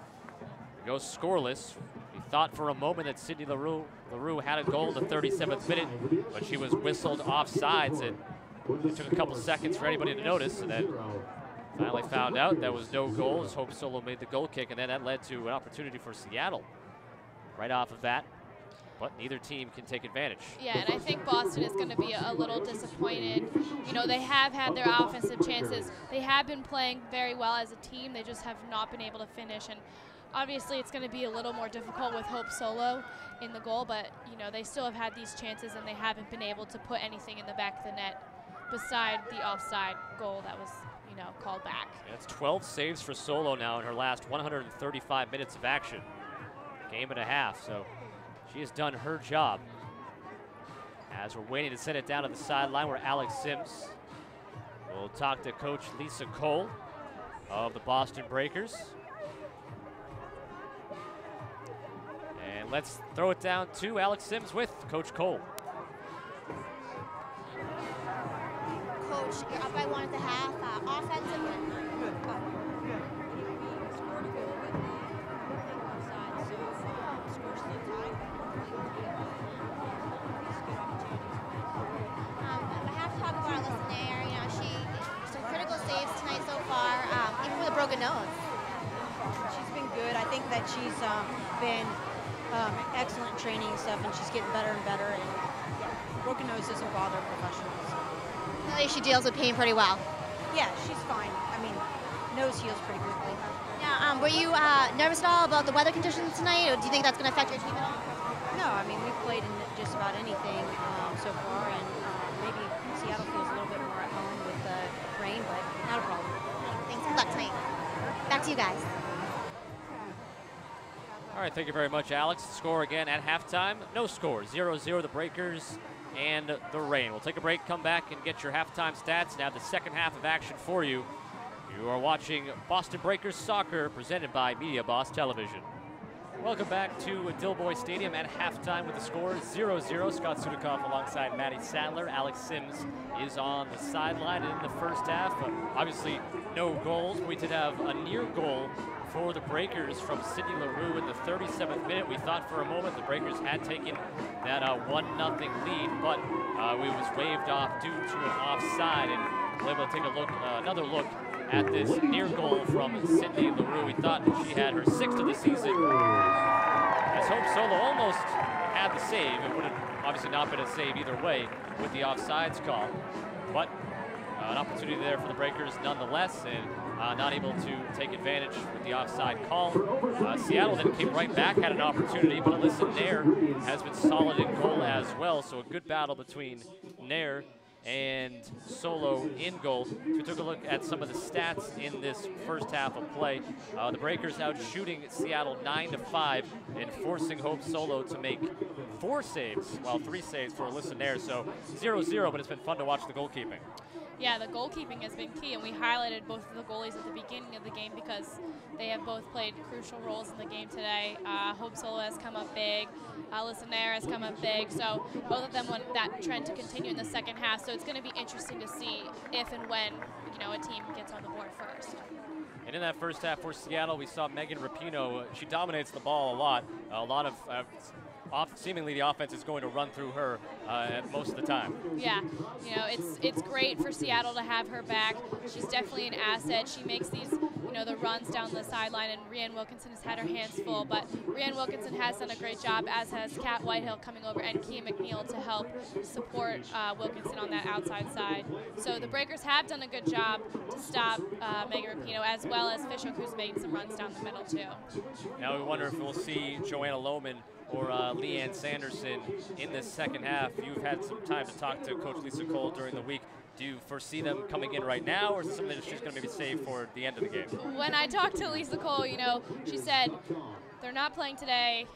Speaker 1: we go scoreless, we thought for a moment that Sydney LaRue had a goal in the 37th minute, but she was whistled offsides, and it took a couple seconds for anybody to notice, and then finally found out that was no goal as Hope Solo made the goal kick, and then that led to an opportunity for Seattle right off of that. but neither team can take advantage.
Speaker 3: Yeah, and I think Boston is going to be a little disappointed. You know, they have had their offensive chances. They have been playing very well as a team. They just have not been able to finish. And obviously it's going to be a little more difficult with Hope Solo in the goal, but, you know, they still have had these chances and they haven't been able to put anything in the back of the net beside the offside goal that was, you know, called back.
Speaker 1: That's 12 saves for Solo now in her last 135 minutes of action. Game and a half, so she has done her job. As we're waiting to send it down to the sideline where Alex Sims will talk to Coach Lisa Cole of the Boston Breakers. And let's throw it down to Alex Sims with Coach Cole.
Speaker 2: Coach, you're up by 1 at the half. Offensively. I have to talk about Alyssa Nair. You know, some critical saves tonight so far, even with a broken nose.
Speaker 5: She's been good. I think that she's been excellent training and stuff, and she's getting better and better. And broken nose doesn't bother professionals.
Speaker 2: At least she deals with pain pretty well.
Speaker 5: Yeah, she's fine. I mean, nose heals pretty quickly.
Speaker 2: Now, were you nervous at all about the weather conditions tonight, or do you think that's going to affect your team at all?
Speaker 5: No, I mean, we've played in just about anything so far, and maybe Seattle feels a little bit more at home with the rain, but not a problem.
Speaker 2: Thanks. Good luck tonight. Back to you guys.
Speaker 1: All right, thank you very much, Alex. Score again at halftime. No score, 0-0 the Breakers and the Reign. We'll take a break, come back, and get your halftime stats. Now the second half of action for you. You are watching Boston Breakers Soccer, presented by Media Boss Television. Welcome back to Dilboy Stadium at halftime with the score 0-0. Scott Sudikoff alongside Maddie Sadler. Alex Sims is on the sideline in the first half. Obviously, no goals. We did have a near goal for the Breakers from Sydney LaRue in the 37th minute. We thought for a moment the Breakers had taken that 1-0 lead, but we was waved off due to an offside, and we're able to take a look, another look at this near goal from Sydney LaRue. We thought she had her 6th of the season. As Hope Solo almost had the save. It would have obviously not been a save either way with the offsides call, but an opportunity there for the Breakers nonetheless, and not able to take advantage with the offside call. Seattle then came right back, had an opportunity, but Alyssa Nair has been solid in goal as well, so a good battle between Nair and Solo in goal. So we took a look at some of the stats in this first half of play. The Breakers out shooting Seattle 9-5 and forcing Hope Solo to make 4 saves, while 3 saves for Alyssa Nair. So 0-0, but it's been fun to watch the goalkeeping.
Speaker 3: Yeah, the goalkeeping has been key, and we highlighted both of the goalies at the beginning of the game because they have both played crucial roles in the game today. Hope Solo has come up big. Alyssa Nair has come up big. So both of them want that trend to continue in the second half. So it's going to be interesting to see if and when, you know, a team gets on the board first.
Speaker 1: And in that first half for Seattle, we saw Megan Rapinoe. She dominates the ball a lot. A lot of seemingly the offense is going to run through her most of the time.
Speaker 3: Yeah, you know, it's great for Seattle to have her back. She's definitely an asset. She makes these, you know, the runs down the sideline, and Rianne Wilkinson has had her hands full, but Rianne Wilkinson has done a great job, as has Kat Whitehill coming over, and Kia McNeil to help support Wilkinson on that outside side. So the Breakers have done a good job to stop Megan Rapinoe, as well as Fishhook, who's made some runs down the middle too.
Speaker 1: Now we wonder if we'll see Joanna Lohman or Leanne Sanderson in this second half. You've had some time to talk to Coach Lisa Cole during the week. Do you foresee them coming in right now, or is it something that she's going to maybe save for the end of the game?
Speaker 3: When I talked to Lisa Cole, you know, she said they're not playing today,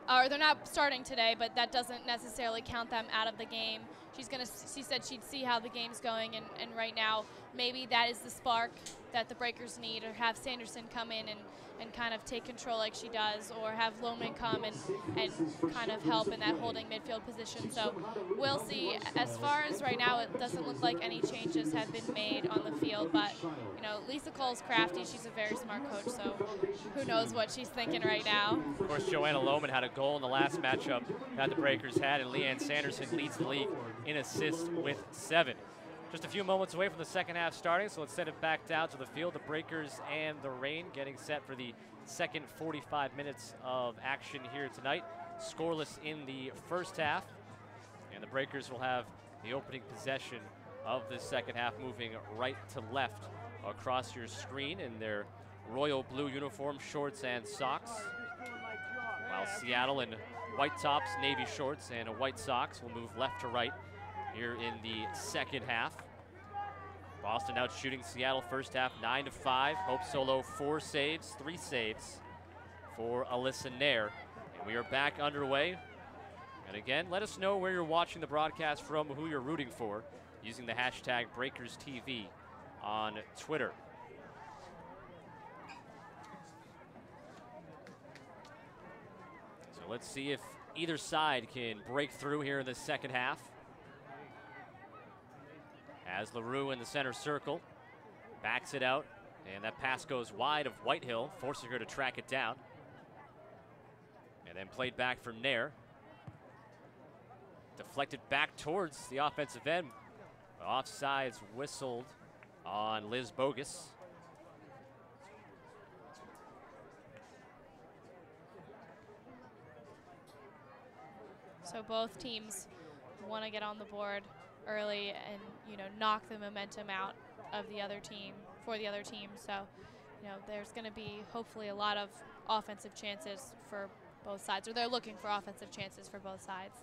Speaker 3: or they're not starting today, but that doesn't necessarily count them out of the game. She said she'd see how the game's going, and right now maybe that is the spark that the Breakers need, or have Sanderson come in and kind of take control like she does, or have Lohman come and kind of help in that holding midfield position. So we'll see. As far as right now, it doesn't look like any changes have been made on the field, but you know, Lisa Cole's crafty. She's a very smart coach, so who knows what she's thinking right now.
Speaker 1: Of course, Joanna Lohman had a goal in the last matchup that the Breakers had, and Leanne Sanderson leads the league in assists with 7. Just a few moments away from the second half starting, so let's send it back down to the field. The Breakers and the Reign getting set for the second 45 minutes of action here tonight. scoreless in the first half. And the Breakers will have the opening possession of the second half, moving right to left across your screen in their royal blue uniform, shorts and socks. While Seattle in white tops, navy shorts, and white socks will move left to right here in the second half. Boston out shooting Seattle first half 9-5. Hope Solo 4 saves, 3 saves for Alyssa Nair. And we are back underway. And again, let us know where you're watching the broadcast from, who you're rooting for, using the hashtag BreakersTV on Twitter. So let's see if either side can break through here in the second half. As LaRue in the center circle, backs it out, and that pass goes wide of Whitehill, forcing her to track it down. And then played back for Nair. Deflected back towards the offensive end. Offsides whistled on Liz Bogus.
Speaker 3: So both teams want to get on the board early and, you know, knock the momentum out of the other team, for the other team. So, you know, there's going to be hopefully a lot of offensive chances for both sides, or they're looking for offensive chances for both sides.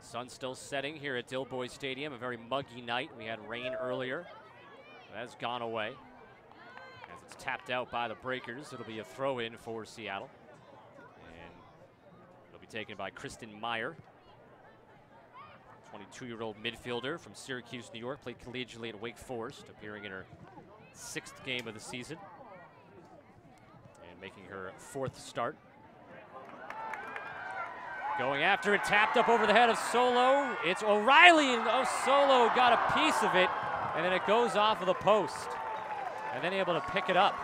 Speaker 1: Sun still setting here at Dilboy Stadium, a very muggy night. We had rain earlier. That's gone away. As it's tapped out by the Breakers, it'll be a throw-in for Seattle. And it'll be taken by Kristen Meyer. 22-year-old midfielder from Syracuse, New York, played collegiately at Wake Forest, appearing in her 6th game of the season and making her 4th start. Going after it, tapped up over the head of Solo. It's O'Reilly, and Solo got a piece of it, and then it goes off of the post, and then able to pick it up.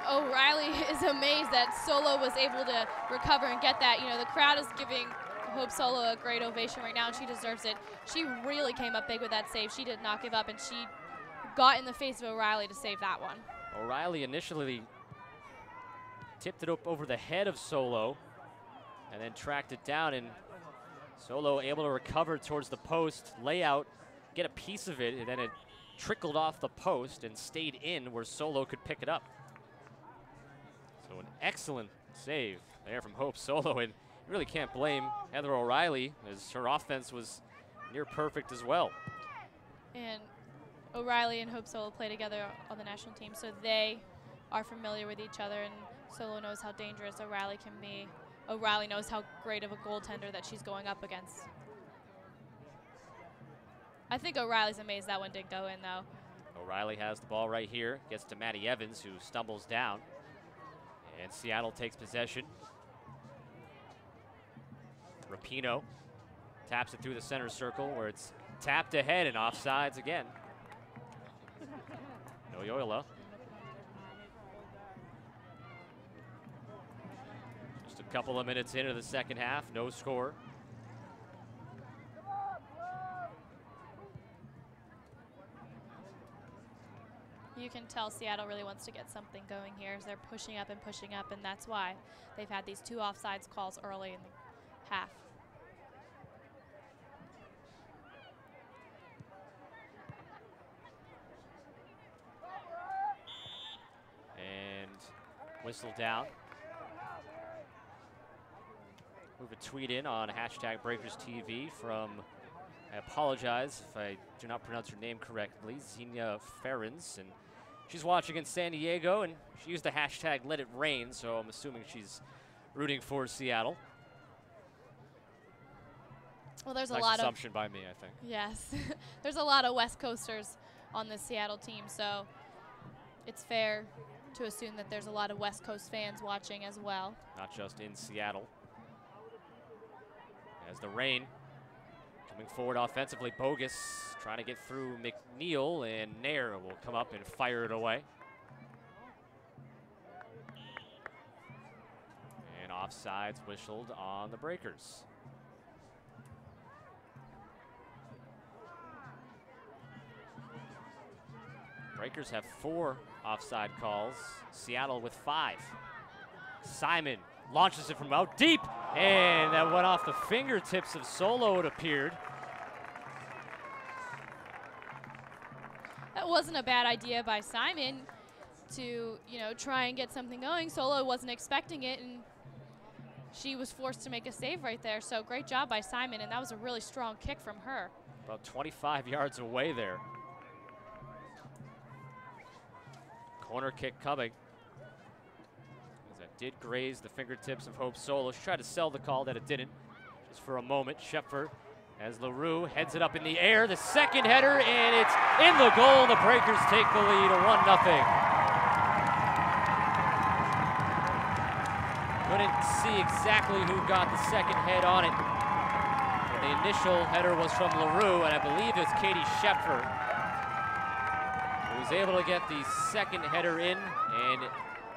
Speaker 3: O'Reilly is amazed that Solo was able to recover and get that. You know, the crowd is giving Hope Solo a great ovation right now, and she deserves it. She really came up big with that save. She did not give up, and she got in the face of O'Reilly to save that one.
Speaker 1: O'Reilly initially tipped it up over the head of Solo and then tracked it down, and Solo able to recover towards the post, lay out, get a piece of it, and then it trickled off the post and stayed in where Solo could pick it up. So an excellent save there from Hope Solo, and you really can't blame Heather O'Reilly, as her offense was near perfect as well.
Speaker 3: And O'Reilly and Hope Solo play together on the national team, so they are familiar with each other, and Solo knows how dangerous O'Reilly can be. O'Reilly knows how great of a goaltender that she's going up against. I think O'Reilly's amazed that one didn't go in, though.
Speaker 1: O'Reilly has the ball right here, gets to Maddie Evans, who stumbles down, and Seattle takes possession. Rapinoe taps it through the center circle, where it's tapped ahead and offsides again. Noyola. Just a couple of minutes into the second half, no score.
Speaker 3: You can tell Seattle really wants to get something going here as they're pushing up, and that's why they've had these 2 offsides calls early in the half.
Speaker 1: And whistle down. Move a tweet in on hashtag BreakersTV from, I apologize if I do not pronounce her name correctly, Xenia Ferens, and she's watching in San Diego, and she used the hashtag Let It Rain, so I'm assuming she's rooting for Seattle.
Speaker 3: Well, there's
Speaker 1: nice
Speaker 3: a lot
Speaker 1: assumption by me, I think.
Speaker 3: Yes, there's a lot of West Coasters on the Seattle team, so it's fair to assume that there's a lot of West Coast fans watching as well.
Speaker 1: Not just in Seattle. As the rain coming forward offensively, Bogus trying to get through McNeil, and Nair will come up and fire it away. And offsides whistled on the Breakers. Breakers have 4 offside calls, Seattle with 5. Simon launches it from out deep, and that went off the fingertips of Solo, it appeared.
Speaker 3: That wasn't a bad idea by Simon to, try and get something going. Solo wasn't expecting it, and she was forced to make a save right there. So great job by Simon, and that was a really strong kick from her.
Speaker 1: About 25 yards away there. Corner kick coming. As that did graze the fingertips of Hope Solo. She tried to sell the call that it didn't. Just for a moment, Shepford as LaRue heads it up in the air. The second header, and it's in the goal. The Breakers take the lead, 1-0. Couldn't see exactly who got the second head on it. The initial header was from LaRue, and I believe it's Katie Shepford who was able to get the second header in and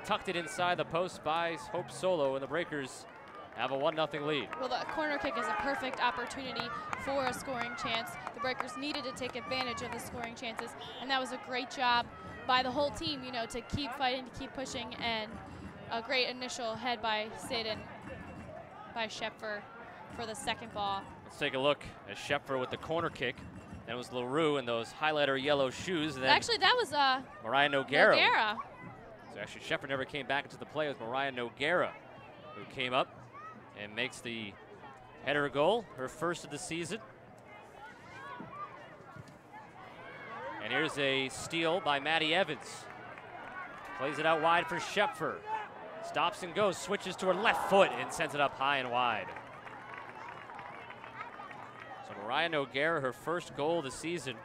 Speaker 1: tucked it inside the post by Hope Solo, and the Breakers have a 1-0 lead.
Speaker 3: Well, the corner kick is a perfect opportunity for a scoring chance. The Breakers needed to take advantage of the scoring chances, and that was a great job by the whole team, to keep fighting, to keep pushing, and a great initial head by Sid and by Shepford for the second ball.
Speaker 1: Let's take a look at Shepford with the corner kick. That was LaRue in those highlighter yellow shoes. And then
Speaker 3: actually, that was
Speaker 1: Mariah Noguera.
Speaker 3: Noguera.
Speaker 1: So actually, Shepford never came back into the play. It was Mariah Noguera who came up and makes the header goal, her first of the season. And here's a steal by Maddie Evans. Plays it out wide for Shepford. Stops and goes, switches to her left foot and sends it up high and wide. So Mariah Noguera, her first goal of the season.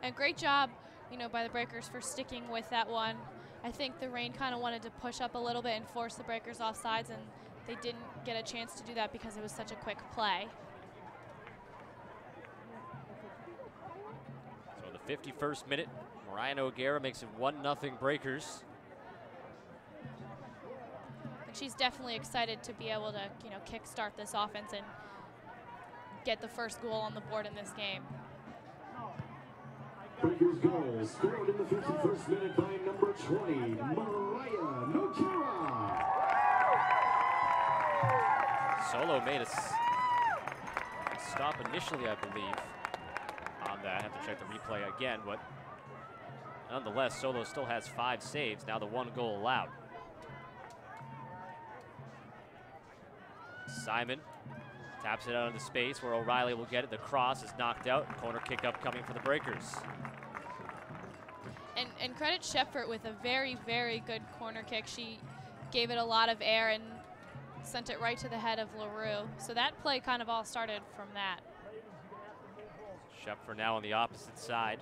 Speaker 3: And great job, by the Breakers for sticking with that one. I think the rain kind of wanted to push up a little bit and force the Breakers off sides, and they didn't get a chance to do that because it was such a quick play.
Speaker 1: So in the 51st minute, Mariah Noguera makes it 1-0 Breakers.
Speaker 3: She's definitely excited to be able to, kickstart this offense and get the first goal on the board in this game.
Speaker 4: Breakers goal scored in the 51st minute by number 20, Mariah Noguera.
Speaker 1: Solo made a stop initially, I believe, on that. I have to check the replay again, but nonetheless, Solo still has 5 saves. Now the 1 goal allowed. Simon taps it out into space where O'Reilly will get it. The cross is knocked out. Corner kick up coming for the Breakers.
Speaker 3: And credit Shepford with a very, very good corner kick. She gave it a lot of air and sent it right to the head of LaRue. So that play kind of all started from that.
Speaker 1: Shepford now on the opposite side.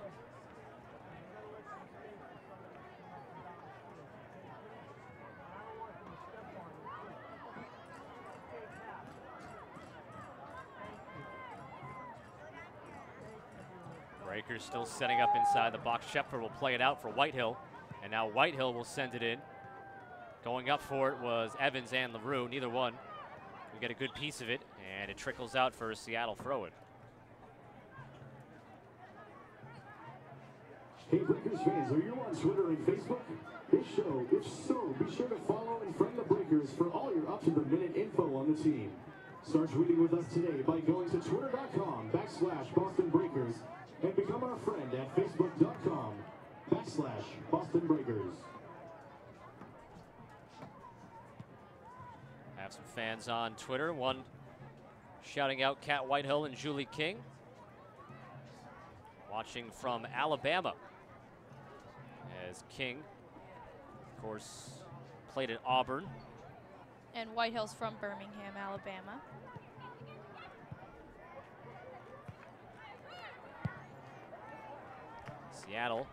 Speaker 1: Breakers still setting up inside the box. Shepford will play it out for Whitehill, and now Whitehill will send it in. Going up for it was Evans and LaRue. Neither one will get a good piece of it, and it trickles out for a Seattle throw-in.
Speaker 4: Hey Breakers fans, are you on Twitter and Facebook? If so, be sure to follow and friend the Breakers for all your up-to-the-minute info on the team. Start tweeting with us today by going to twitter.com/Boston Breakers and become our friend at facebook.com/Boston Breakers.
Speaker 1: I have some fans on Twitter. One shouting out Kat Whitehill and Julie King. Watching from Alabama. As King, of course, played at Auburn.
Speaker 3: And Whitehill's from Birmingham, Alabama.
Speaker 1: Seattle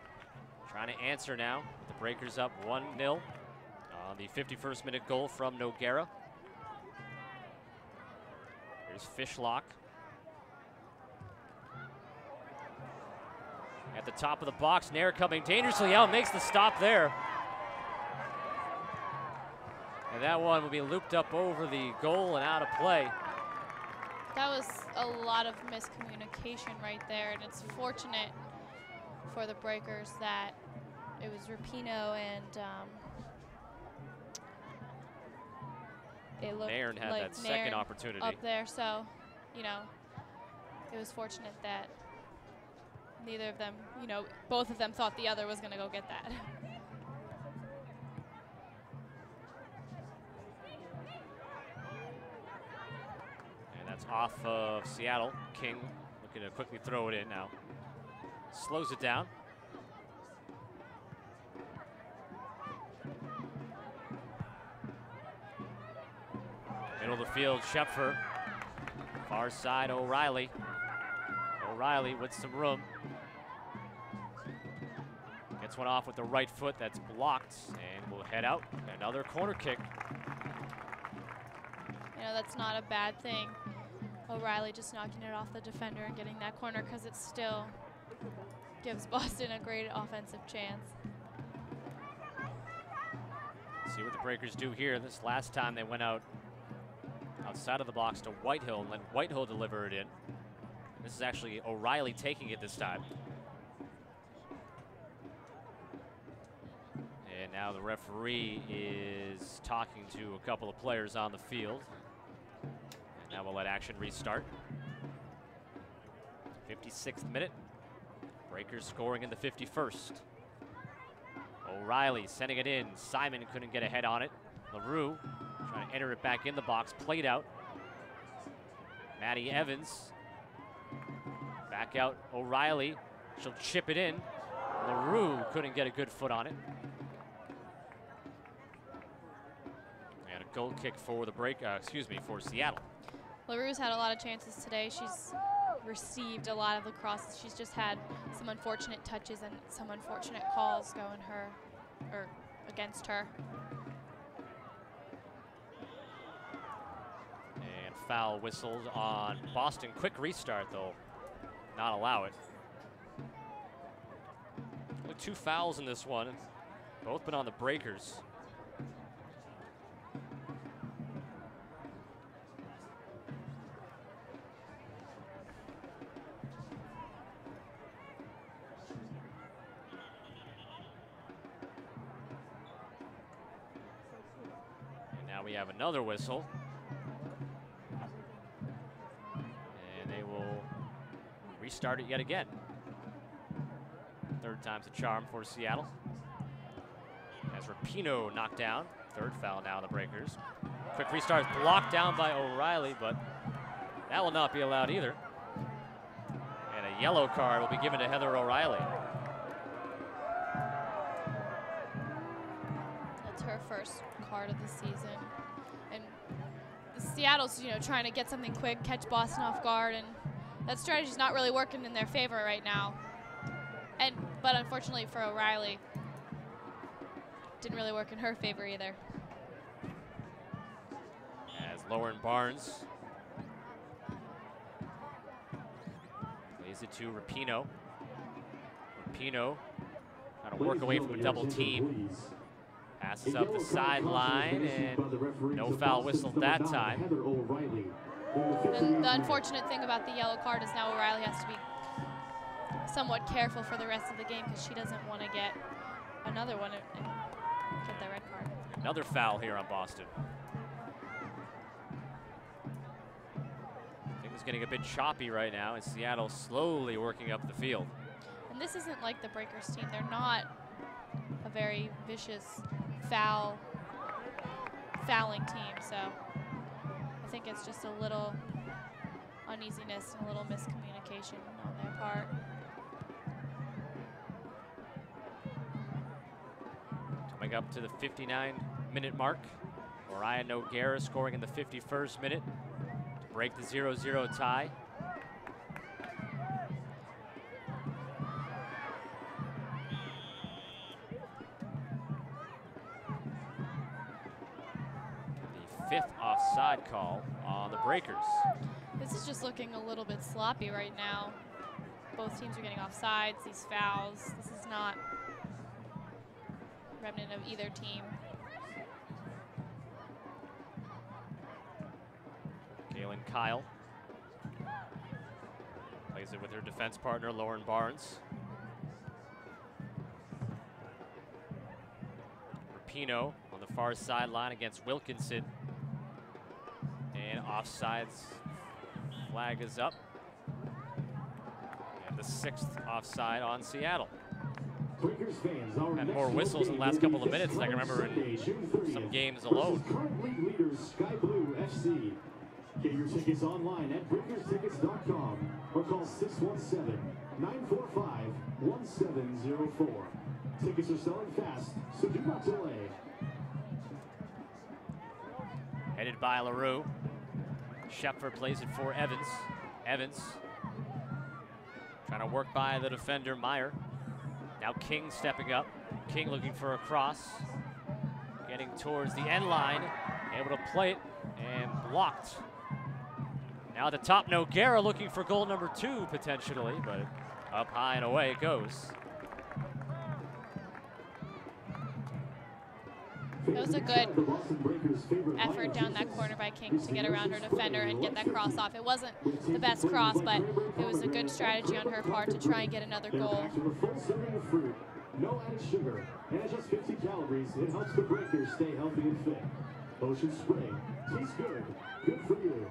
Speaker 1: trying to answer now. The Breakers up 1-0 on the 51st minute goal from Noguera. Here's Fishlock. At the top of the box, Nair coming dangerously out, makes the stop there. And that one will be looped up over the goal and out of play.
Speaker 3: That was a lot of miscommunication right there, and it's fortunate for the Breakers that it was Rapinoe and it looked
Speaker 1: Nairn had
Speaker 3: like
Speaker 1: that second
Speaker 3: Nairn
Speaker 1: opportunity.
Speaker 3: up there. So, you know, it was fortunate that neither of them, you know, both of them thought the other was going to go get that.
Speaker 1: And that's off of Seattle. King looking to quickly throw it in now. Slows it down. Middle of the field, Schepfer. Far side, O'Reilly. O'Reilly with some room. Gets one off with the right foot that's blocked and will head out. Another corner kick.
Speaker 3: You know, that's not a bad thing. O'Reilly just knocking it off the defender and getting that corner because it still gives Boston a great offensive chance.
Speaker 1: See what the Breakers do here. This last time they went out outside of the box to Whitehill and let Whitehill deliver it in. This is actually O'Reilly taking it this time. And now the referee is talking to a couple of players on the field. And now we'll let action restart. 56th minute. Breakers scoring in the 51st. O'Reilly sending it in. Simon couldn't get a head on it. LaRue trying to enter it back in the box. Played out. Maddie Evans. Back out O'Reilly. She'll chip it in. LaRue couldn't get a good foot on it. And a goal kick for the for Seattle.
Speaker 3: LaRue's had a lot of chances today. She's received a lot of the crosses. She's just had some unfortunate touches and some unfortunate calls going her or against her.
Speaker 1: And foul whistled on Boston. Quick restart though. Not allow it. Only 2 fouls in this one. Both been on the Breakers. We have another whistle. And they will restart it yet again. Third time's a charm for Seattle. As Rapinoe knocked down. Third foul now, the Breakers. Quick restart, blocked down by O'Reilly, but that will not be allowed either. And a yellow card will be given to Heather O'Reilly.
Speaker 3: That's her first card of the season. And Seattle's, you know, trying to get something quick, catch Boston off guard, and that strategy's not really working in their favor right now. But unfortunately for O'Reilly, didn't really work in her favor either.
Speaker 1: As Lauren Barnes plays it to Rapinoe. Rapinoe trying to work away from a double team. Passes up the sideline, and no foul whistled that time.
Speaker 3: And the unfortunate thing about the yellow card is now O'Reilly has to be somewhat careful for the rest of the game because she doesn't want to get another one and get that red card.
Speaker 1: Another foul here on Boston. Things getting a bit choppy right now as Seattle slowly working up the field.
Speaker 3: And this isn't like the Breakers team. They're not a very vicious fouling team, so I think it's just a little uneasiness and a little miscommunication on their part.
Speaker 1: Coming up to the 59-minute mark, Mariah Noguera scoring in the 51st minute to break the 0-0 tie. Fifth offside call on the Breakers.
Speaker 3: This is just looking a little bit sloppy right now. Both teams are getting offsides, these fouls. This is not remnant of either team.
Speaker 1: Kaylin Kyle plays it with her defense partner, Lauren Barnes. Rapinoe on the far sideline against Wilkinson. Offsides flag is up. And the 6th offside on Seattle.
Speaker 4: Breakers fans, our
Speaker 1: Had
Speaker 4: next
Speaker 1: more
Speaker 4: home
Speaker 1: whistles in
Speaker 4: game
Speaker 1: the last
Speaker 4: will
Speaker 1: couple
Speaker 4: be
Speaker 1: of minutes
Speaker 4: this
Speaker 1: than I can remember
Speaker 4: Sunday,
Speaker 1: in
Speaker 4: June 30th,
Speaker 1: some games
Speaker 4: versus
Speaker 1: alone.
Speaker 4: current league leaders Sky Blue FC. Get your tickets online at breakerstickets.com or call 617-945-1704. Tickets are selling fast, so do not delay.
Speaker 1: Headed by LaRue. Shepford plays it for Evans. Evans trying to work by the defender, Meyer. Now King stepping up. King looking for a cross. Getting towards the end line. Able to play it and blocked. Now at the top, Noguera looking for goal number 2 potentially, but up high and away it goes.
Speaker 3: That was a good effort down that corner by King to get around her defender and get that cross off. It wasn't the best cross, but it was a good strategy on her part to try and get another goal.
Speaker 4: No added sugar, and at just 50 calories, it helps the Breakers stay healthy and fit. Ocean Spray, tastes good, good for you.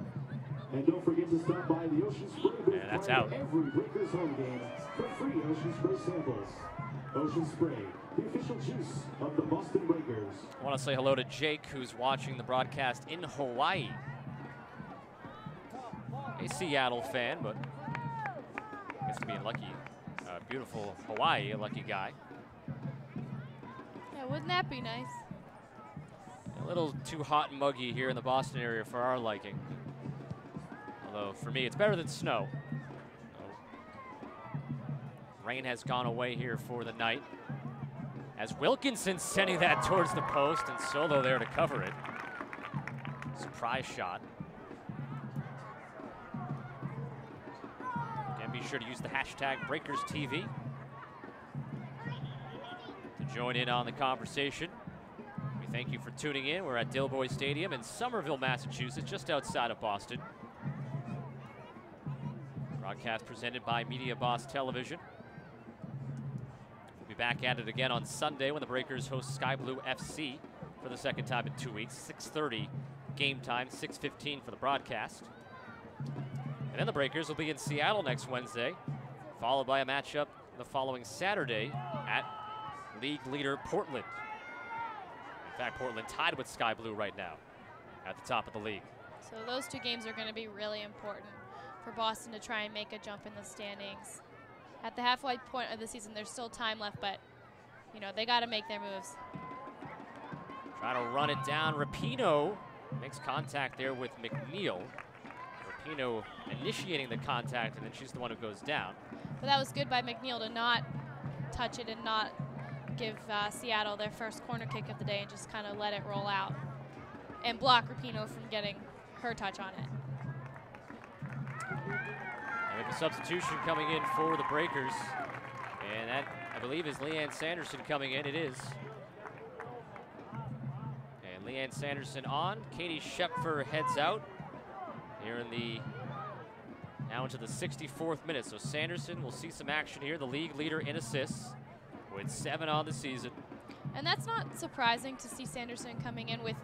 Speaker 4: And don't forget to stop by the Ocean Spray booth
Speaker 1: that's
Speaker 4: prior
Speaker 1: out.
Speaker 4: to every Breakers home game for free Ocean Spray samples. Ocean Spray, the official juice of the Boston Breakers.
Speaker 1: I want to say hello to Jake, who's watching the broadcast in Hawaii. A Seattle fan, but I guess being lucky. Beautiful Hawaii, a lucky guy.
Speaker 3: Yeah, wouldn't that be nice?
Speaker 1: A little too hot and muggy here in the Boston area for our liking. Although for me, it's better than snow. Rain has gone away here for the night. As Wilkinson sending that towards the post and Solo there to cover it. Surprise shot. And be sure to use the hashtag BreakersTV to join in on the conversation. We thank you for tuning in. We're at Dilboy Stadium in Somerville, Massachusetts, just outside of Boston. Broadcast presented by Media Boss Television. We'll be back at it again on Sunday when the Breakers host Sky Blue FC for the 2nd time in 2 weeks. 6:30 game time, 6:15 for the broadcast. And then the Breakers will be in Seattle next Wednesday, followed by a matchup the following Saturday at league leader Portland. In fact, Portland tied with Sky Blue right now at the top of the league.
Speaker 3: So those 2 games are going to be really important for Boston to try and make a jump in the standings. At the halfway point of the season, there's still time left, but you know, they got to make their moves.
Speaker 1: Trying to run it down. Rapinoe makes contact there with McNeil. Rapinoe initiating the contact, and then she's the one who goes down.
Speaker 3: But that was good by McNeil to not touch it and not give Seattle their first corner kick of the day and just kind of let it roll out and block Rapinoe from getting her touch on it.
Speaker 1: And with the substitution coming in for the Breakers, and that, I believe, is Leanne Sanderson coming in. It is. And Leanne Sanderson on. Katie Shepfer heads out here in the, now into the 64th minute. So Sanderson will see some action here, the league leader in assists with 7 on the season.
Speaker 3: And that's not surprising to see Sanderson coming in with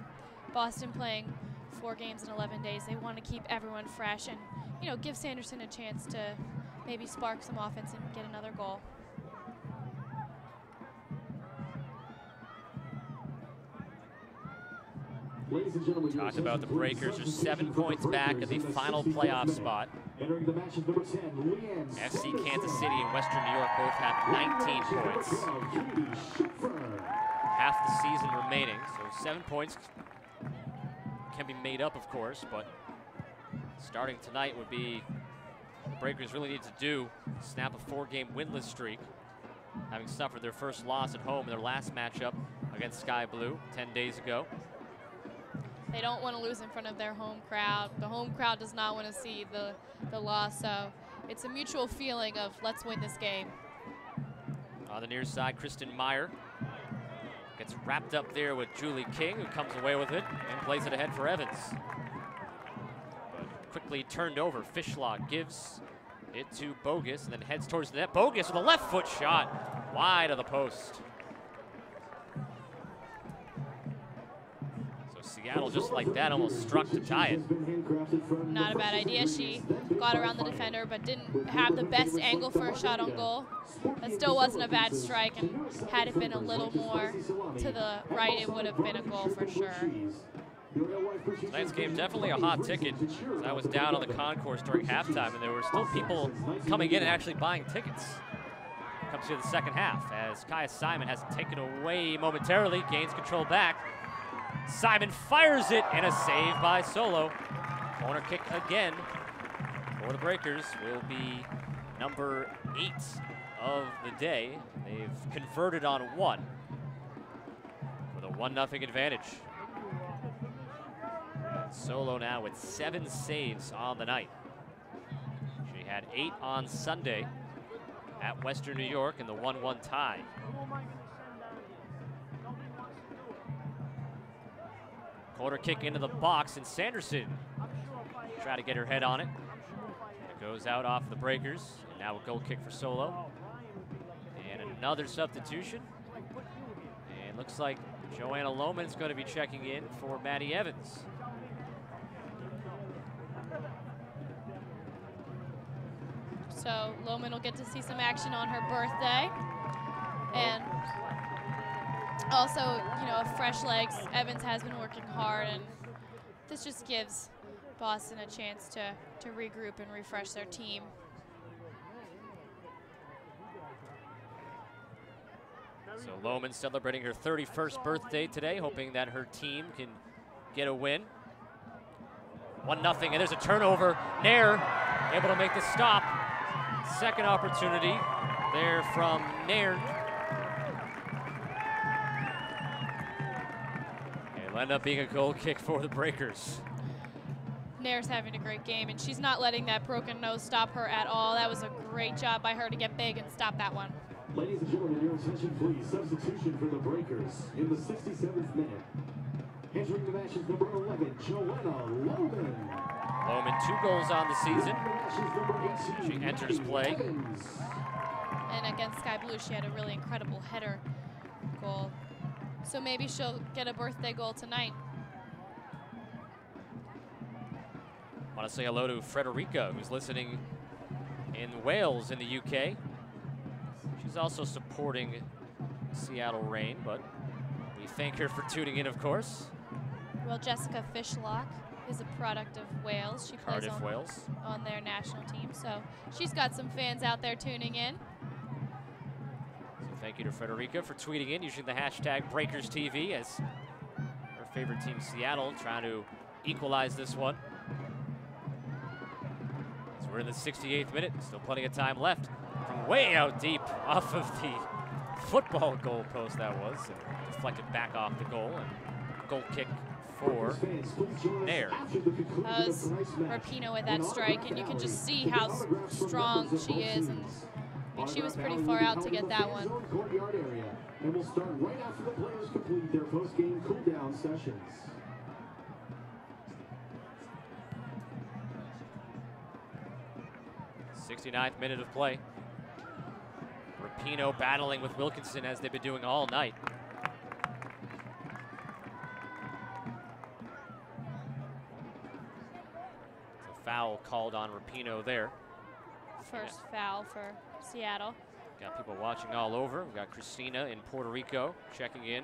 Speaker 3: Boston playing 4 games in 11 days. They want to keep everyone fresh and, you know, give Sanderson a chance to maybe spark some offense and get another goal.
Speaker 4: Ladies and gentlemen,
Speaker 1: Talked about the Breakers are 7 points back at the final playoff spot.
Speaker 4: Entering the match is number 10, Leanne
Speaker 1: FC Kansas City and Western New York both have 19 points. Half the season remaining, so 7 points can be made up, of course, but starting tonight would be the Breakers really need to do, snap a 4-game winless streak, having suffered their first loss at home in their last matchup against Sky Blue 10 days ago.
Speaker 3: They don't want to lose in front of their home crowd. The home crowd does not want to see the loss, so it's a mutual feeling of let's win this game.
Speaker 1: On the near side, Kristen Meyer gets wrapped up there with Julie King, who comes away with it and plays it ahead for Evans. But quickly turned over. Fishlock gives it to Bogus and then heads towards the net. Bogus with a left foot shot wide of the post. So Seattle, just like that, almost struck to tie it.
Speaker 3: Not a bad idea. She got around the defender, but didn't have the best angle for a shot on goal. That still wasn't a bad strike, and had it been a little more to the right, it would have been a goal for sure.
Speaker 1: Tonight's game definitely a hot ticket. I was down on the concourse during halftime, and there were still people coming in and actually buying tickets. Comes to the second half as Kaya Simon has it taken away momentarily, gains control back. Simon fires it, and a save by Solo. Corner kick again for the Breakers will be number 8 of the day. They've converted on 1 with a 1-0 advantage. Solo now with 7 saves on the night. She had 8 on Sunday at Western New York in the 1-1 tie. Corner kick into the box, and Sanderson try to get her head on it. It goes out off the Breakers, and now a goal kick for Solo. And another substitution. And looks like Joanna Lohman's going to be checking in for Maddie Evans.
Speaker 3: So Lohman will get to see some action on her birthday. And also, you know, fresh legs. Evans has been working hard, and this just gives Boston a chance to regroup and refresh their team.
Speaker 1: So Lohman celebrating her 31st birthday today, hoping that her team can get a win. 1-0, and there's a turnover. Nair able to make the stop. Second opportunity there from Nairn. It'll end up being a goal kick for the Breakers.
Speaker 3: Nair's having a great game, and she's not letting that broken nose stop her at all. That was a great job by her to get big and stop that one.
Speaker 4: Ladies and gentlemen, your attention please. Substitution for the Breakers in the 67th minute. Entering the match is number 11, Joanna Lohman.
Speaker 1: Lohman 2 goals on the season. She enters play.
Speaker 3: And against Sky Blue, she had a really incredible header goal. So maybe she'll get a birthday goal tonight.
Speaker 1: I want to say hello to Frederica, who's listening in Wales in the UK. She's also supporting Seattle Reign, but we thank her for tuning in, of course.
Speaker 3: Well, Jessica Fishlock is a product of Wales. She plays
Speaker 1: Cardiff, Wales.
Speaker 3: On their national team, so she's got some fans out there tuning in.
Speaker 1: So thank you to Frederica for tweeting in using the hashtag BreakersTV as her favorite team, Seattle, trying to equalize this one. So we're in the 68th minute, still plenty of time left. From way out deep off of the football goal post that was, and deflected back off the goal, and goal kick for Nair.
Speaker 3: That was Rapinoe with that strike, and you can just see how strong she is. And I mean, she was pretty far out to get that one.
Speaker 4: And we'll start right after the players complete their post-game cool-down sessions.
Speaker 1: '69th minute of play. Rapinoe battling with Wilkinson as they've been doing all night. Foul called on Rapinoe there.
Speaker 3: First foul for Seattle.
Speaker 1: Got people watching all over. We've got Christina in Puerto Rico checking in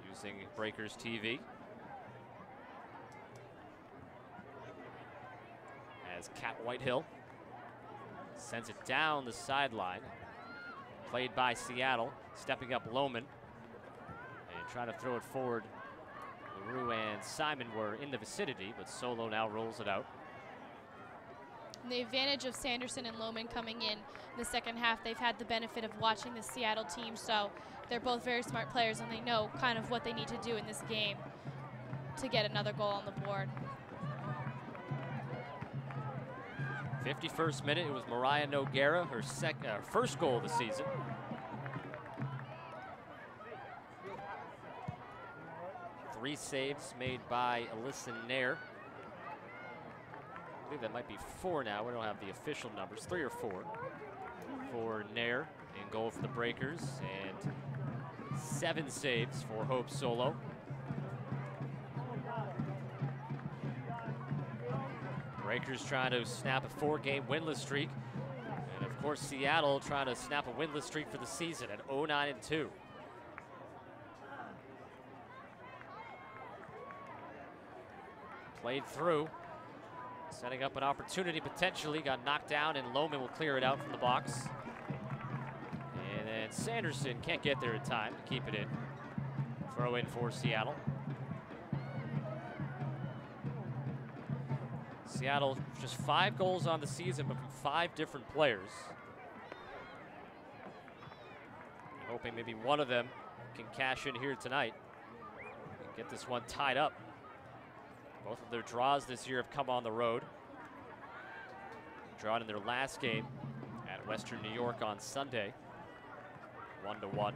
Speaker 1: using Breakers TV. As Kat Whitehill sends it down the sideline. Played by Seattle, stepping up Lohman and trying to throw it forward. LaRue and Simon were in the vicinity, but Solo now rolls it out.
Speaker 3: And the advantage of Sanderson and Lohman coming in the second half, they've had the benefit of watching the Seattle team, so they're both very smart players, and they know kind of what they need to do in this game to get another goal on the board.
Speaker 1: 51st minute, it was Mariah Noguera, her first goal of the season. Three saves made by Alyssa Nair. I think that might be 4 now. We don't have the official numbers. 3 or 4 for Nair in goal for the Breakers, and 7 saves for Hope Solo. Breakers trying to snap a 4-game winless streak. And of course, Seattle trying to snap a winless streak for the season at 0-9-2. Played through, setting up an opportunity potentially, got knocked down, and Lohman will clear it out from the box. And then Sanderson can't get there in time to keep it in. Throw in for Seattle. Seattle just 5 goals on the season, but from 5 different players. I'm hoping maybe one of them can cash in here tonight and get this one tied up. Both of their draws this year have come on the road. Drawn in their last game at Western New York on Sunday, 1-1.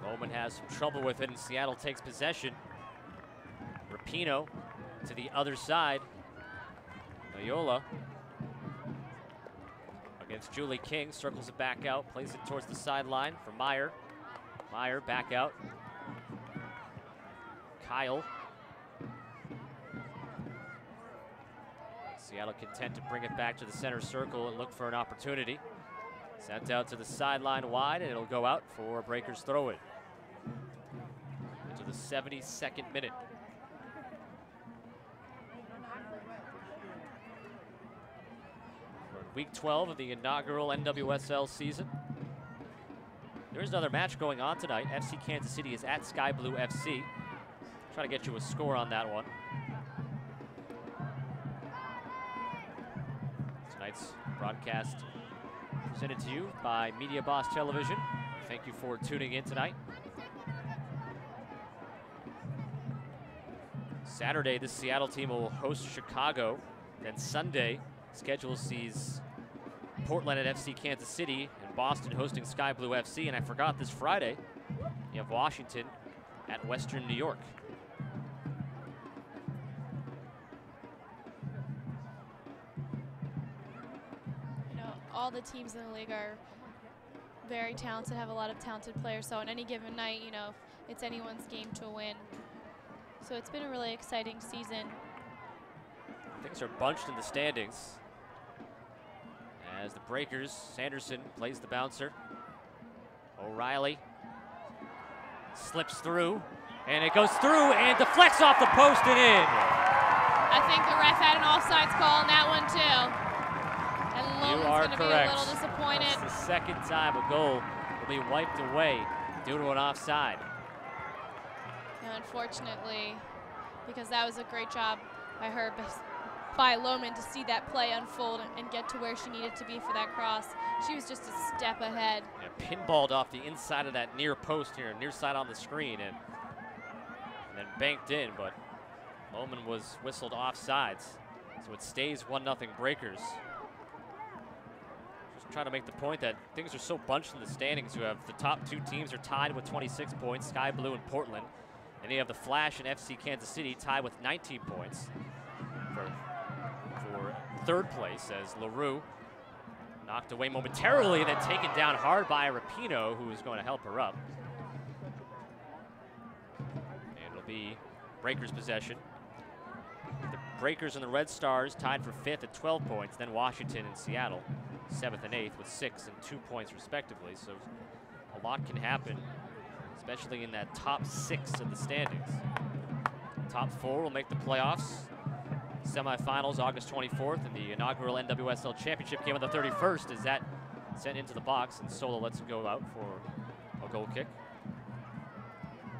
Speaker 1: Lohman has some trouble with it, and Seattle takes possession. Rapinoe to the other side. Loyola against Julie King, circles it back out, plays it towards the sideline for Meyer. Meyer back out. Kyle. Seattle content to bring it back to the center circle and look for an opportunity. Sent out to the sideline wide, and it'll go out for Breakers throw it. Into the 72nd minute. Week 12 of the inaugural NWSL season. There's another match going on tonight. FC Kansas City is at Sky Blue FC. Try to get you a score on that one. Tonight's broadcast presented to you by Media Boss Television. Thank you for tuning in tonight. Saturday, the Seattle team will host Chicago. Then Sunday, schedule sees Portland at FC Kansas City and Boston hosting Sky Blue FC. And I forgot, this Friday, you have Washington at Western New York.
Speaker 3: You know, all the teams in the league are very talented, have a lot of talented players. So on any given night, you know, it's anyone's game to win. So it's been a really exciting season.
Speaker 1: Things are bunched in the standings. As the Breakers, Sanderson plays the bouncer. O'Reilly slips through, and it goes through and deflects off the post and in.
Speaker 3: I think the ref had an offsides call on that one too. And Lohman's going to be a little disappointed.
Speaker 1: That's the second time a goal will be wiped away due to an offside.
Speaker 3: And unfortunately, because that was a great job by her, by Lohman to see that play unfold and get to where she needed to be for that cross. She was just a step ahead.
Speaker 1: Yeah, pinballed off the inside of that near post here, near side on the screen, and then banked in, but Lohman was whistled offsides. So it stays 1-0 Breakers. Just trying to make the point that things are so bunched in the standings. You have the top 2 teams are tied with 26 points, Sky Blue and Portland. And you have the Flash and FC Kansas City tied with 19 points for third place, as LaRue knocked away momentarily and then taken down hard by Rapinoe, who is going to help her up. And it'll be Breakers possession. The Breakers and the Red Stars tied for 5th at 12 points, then Washington and Seattle 7th and 8th with 6 and 2 points respectively. So a lot can happen, especially in that top 6 of the standings. Top 4 will make the playoffs. Semifinals August 24th, and the inaugural NWSL Championship game on the 31st is that sent into the box, and Sola lets it go out for a goal kick.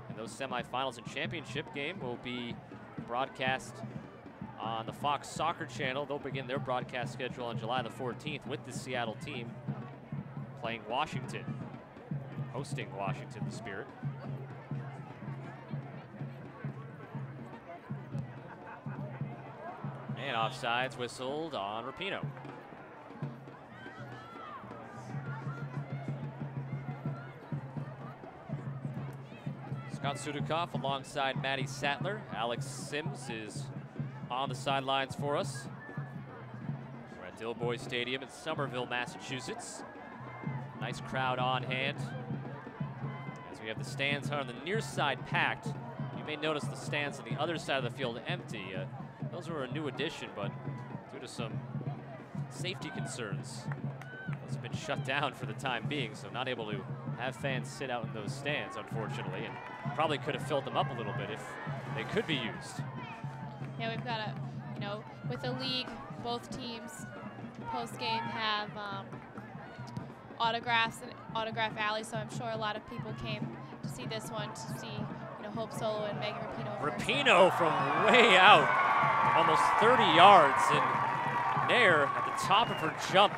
Speaker 1: And those semifinals and championship game will be broadcast on the Fox Soccer channel. They'll begin their broadcast schedule on July the 14th with the Seattle team playing Washington, hosting Washington, the Spirit. And offsides whistled on Rapinoe. Scott Sudikoff alongside Maddie Sattler. Alex Sims is on the sidelines for us. We're at Dilboy Stadium in Somerville, Massachusetts. Nice crowd on hand. As we have the stands on the near side packed. You may notice the stands on the other side of the field empty. Those were a new addition, but due to some safety concerns, those have been shut down for the time being, so not able to have fans sit out in those stands, unfortunately, and probably could have filled them up a little bit if they could be used.
Speaker 3: Yeah, we've got a, with the league, both teams post-game have autographs and autograph alley, so I'm sure a lot of people came to see this one, to see, Hope Solo and Megan Rapinoe.
Speaker 1: Rapinoe from way out, almost 30 yards, and Nair at the top of her jump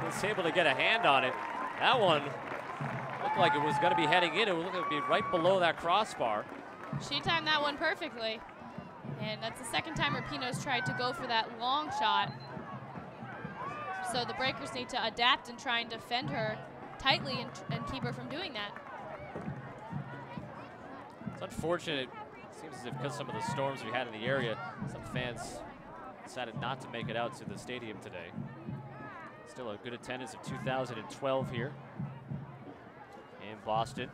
Speaker 1: was able to get a hand on it. That one looked like it was going to be heading in. It looked like it would be right below that crossbar.
Speaker 3: She timed that one perfectly. And that's the second time Rapinoe's tried to go for that long shot. So the Breakers need to adapt and try and defend her tightly and keep her from doing that.
Speaker 1: It's unfortunate. It seems as if because some of the storms we had in the area, some fans decided not to make it out to the stadium today. Still a good attendance of 2,012 here in Boston.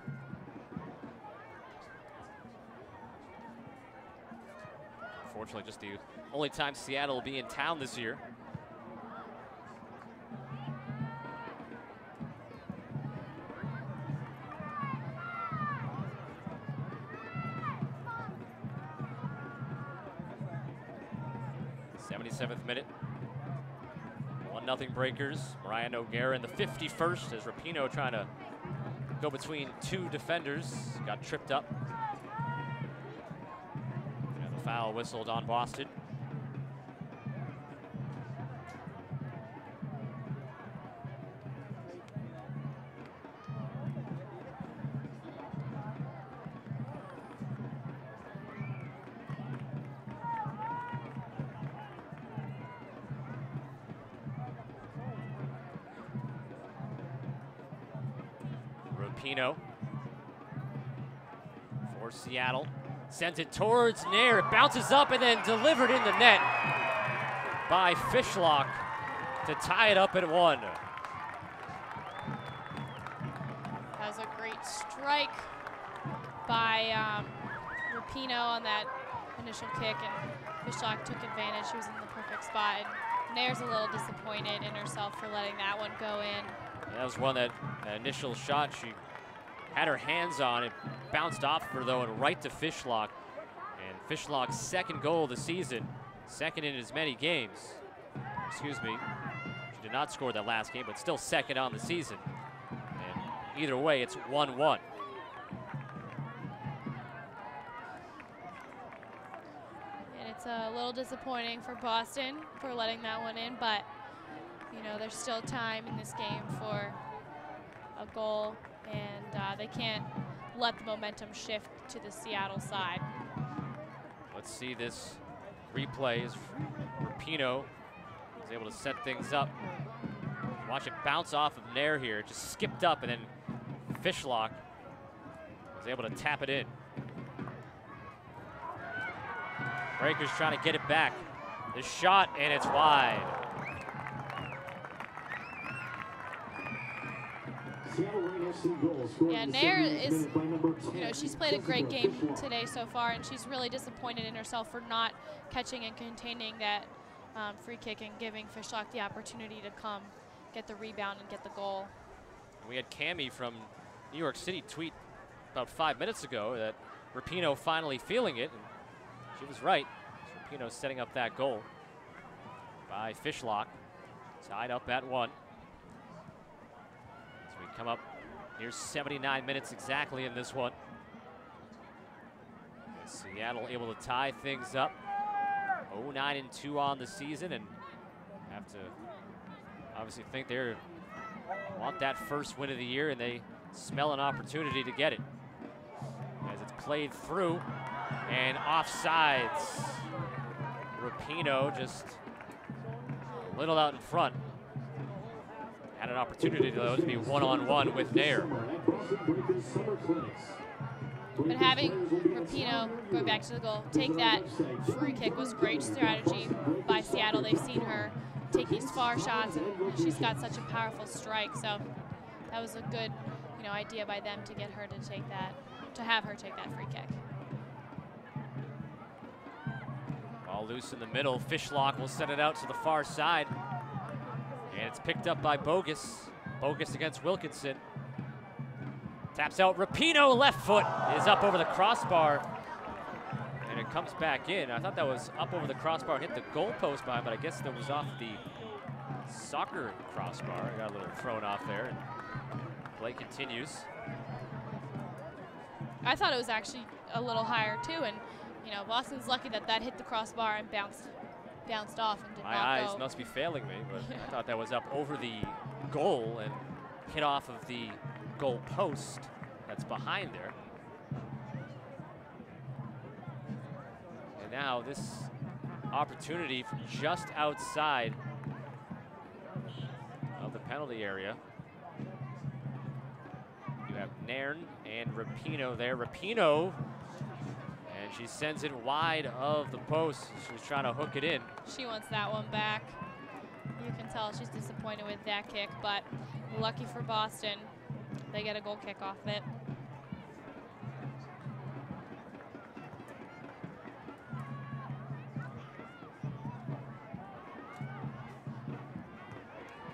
Speaker 1: Unfortunately, just the only time Seattle will be in town this year. th minute. 1-0 Breakers. Mariah Noguera in the 51st as Rapinoe trying to go between two defenders. Got tripped up. And the foul whistled on Boston. Rapinoe for Seattle. Sends it towards Nair. It bounces up and then delivered in the net by Fishlock to tie it up at 1.
Speaker 3: That was a great strike by Rapinoe on that initial kick, and Fishlock took advantage. She was in the perfect spot. And Nair's a little disappointed in herself for letting that one go in.
Speaker 1: That was one that initial shot she had her hands on. It bounced off her though and right to Fishlock. And Fishlock's second goal of the season, second in as many games. Excuse me. She did not score that last game, but still second on the season. And either way, it's 1-1.
Speaker 3: And it's a little disappointing for Boston for letting that one in, but you know, there's still time in this game for a goal, and they can't let the momentum shift to the Seattle side.
Speaker 1: Let's see this replay as Rapinoe is able to set things up. Watch it bounce off of Nair here. It just skipped up, and then Fishlock was able to tap it in. Breakers trying to get it back. The shot, and it's wide.
Speaker 3: Yeah, Nair is, you know, she's played a great game today so far, and she's really disappointed in herself for not catching and containing that free kick and giving Fishlock the opportunity to come get the rebound and get the goal.
Speaker 1: We had Cammie from New York City tweet about 5 minutes ago that Rapinoe finally feeling it, and she was right. Rapinoe setting up that goal by Fishlock, tied up at 1. As we come up near 79 minutes exactly in this one. Seattle able to tie things up. 0-9-2 on the season, and have to obviously think they want that first win of the year, and they smell an opportunity to get it. As it's played through and offsides. Rapinoe just a little out in front. Had an opportunity though to be one-on-one with Nair.
Speaker 3: But having Rapinoe, going back to the goal, take that free kick was great strategy by Seattle. They've seen her take these far shots, and she's got such a powerful strike. So that was a good, idea by them to get her to take that, to have her take that free kick.
Speaker 1: Ball loose in the middle. Fishlock will send it out to the far side. And it's picked up by Bogus. Bogus against Wilkinson. Taps out Rapinoe, left foot is up over the crossbar. And it comes back in. I thought that was up over the crossbar and hit the goalpost behind, but I guess that was off the soccer crossbar. I got a little thrown off there. And play continues.
Speaker 3: I thought it was actually a little higher too, and Boston's lucky that that hit the crossbar and bounced off and did
Speaker 1: My
Speaker 3: not
Speaker 1: eyes
Speaker 3: go.
Speaker 1: must be failing me, but I thought that was up over the goal and hit off of the goal post that's behind there. And now this opportunity from just outside of the penalty area. You have Nairn and Rapinoe there. Rapinoe, and she sends it wide of the post. She was trying to hook it in.
Speaker 3: She wants that one back. You can tell she's disappointed with that kick, but lucky for Boston, they get a goal kick off it.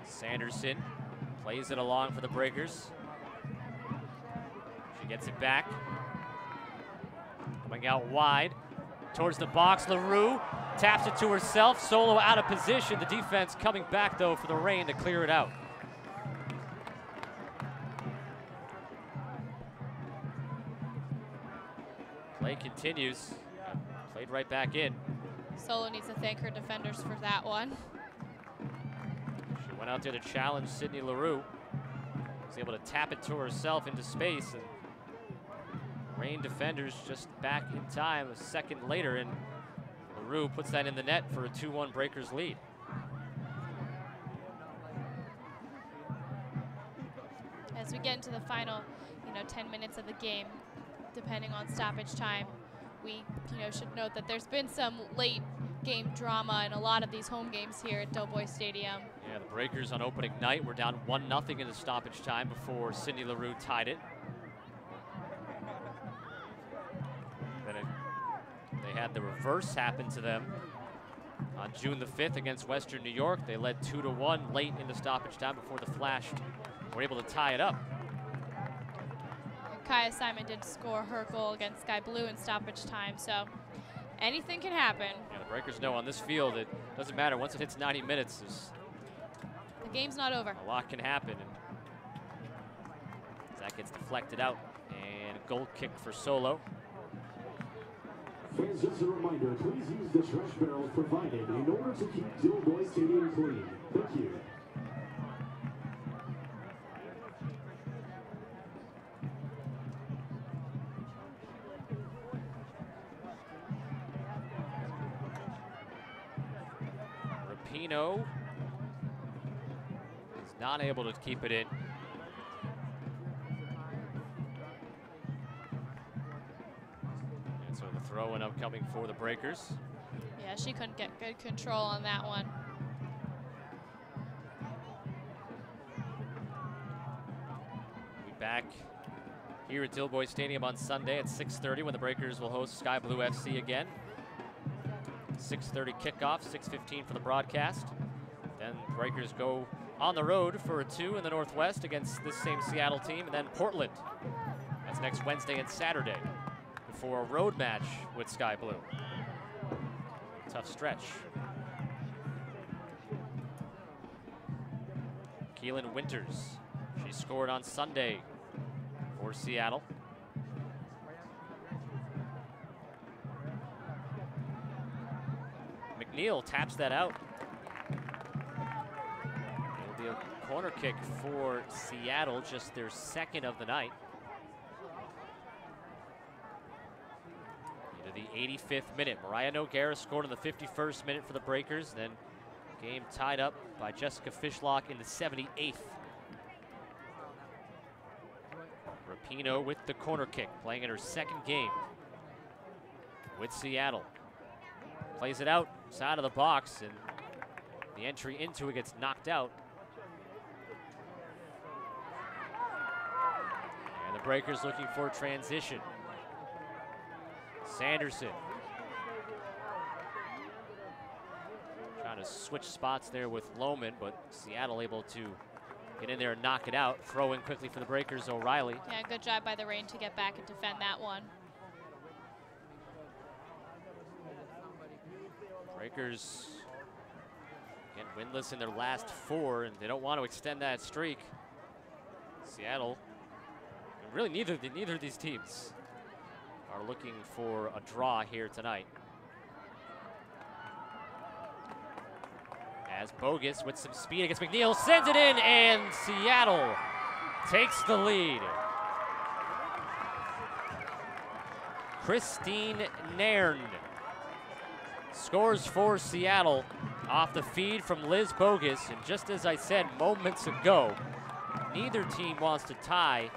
Speaker 1: Sanderson plays it along for the Breakers. She gets it back. Coming out wide towards the box. LaRue taps it to herself. Solo out of position. The defense coming back, though, for the Reign to clear it out. Play continues. Played right back in.
Speaker 3: Solo needs to thank her defenders for that one.
Speaker 1: She went out there to challenge Sydney LaRue. Was able to tap it to herself into space. And Reign defenders just back in time a second later, and LaRue puts that in the net for a 2-1 Breakers lead.
Speaker 3: As we get into the final, 10 minutes of the game, depending on stoppage time, we, should note that there's been some late game drama in a lot of these home games here at Doughboy Stadium.
Speaker 1: Yeah, the Breakers on opening night were down 1-0 in the stoppage time before Sydney LaRue tied it. Then they had the reverse happen to them on June the 5th against Western New York. They led 2-1 late in the stoppage time before the Flash were able to tie it up.
Speaker 3: Kaya Simon did score her goal against Sky Blue in stoppage time, so anything can happen.
Speaker 1: Yeah, the Breakers know on this field it doesn't matter. Once it hits 90 minutes,
Speaker 3: The game's not over.
Speaker 1: a lot can happen. And that gets deflected out, and a goal kick for Solo.
Speaker 4: Fans, just a reminder, please use the trash barrels provided in order to keep Doughboy Stadium clean. Thank you.
Speaker 1: Rapinoe is not able to keep it in. And so the throw-in upcoming for the Breakers.
Speaker 3: Yeah, she couldn't get good control on that one.
Speaker 1: We'll be back here at Doughboy Stadium on Sunday at 6:30 when the Breakers will host Sky Blue FC again. 6:30 kickoff, 6:15 for the broadcast. Then the Breakers go on the road for a 2 in the Northwest against this same Seattle team, and then Portland. That's next Wednesday and Saturday before a road match with Sky Blue. Tough stretch. Keelan Winters, she scored on Sunday for Seattle. McNeil taps that out. It'll be a corner kick for Seattle, just their second of the night. Into the 85th minute. Mariah Noguera scored in the 51st minute for the Breakers. Then game tied up by Jessica Fishlock in the 78th. Rapinoe with the corner kick, playing in her second game with Seattle. Plays it out, side of the box, and the entry into it gets knocked out. Breakers looking for transition. Sanderson. Trying to switch spots there with Lohman, but Seattle able to get in there and knock it out. Throw in quickly for the Breakers, O'Reilly.
Speaker 3: Yeah, good job by the Reign to get back and defend that one. Breakers again winless in their last 4, and they don't want to extend that streak. Seattle, and really neither of these teams are looking for a draw here tonight. As Bogus with some speed against McNeil sends it in, and Seattle takes the lead. Christine Nairn scores for Seattle off the feed from Liz Bogus. And just as I said moments ago, neither team wants to tie.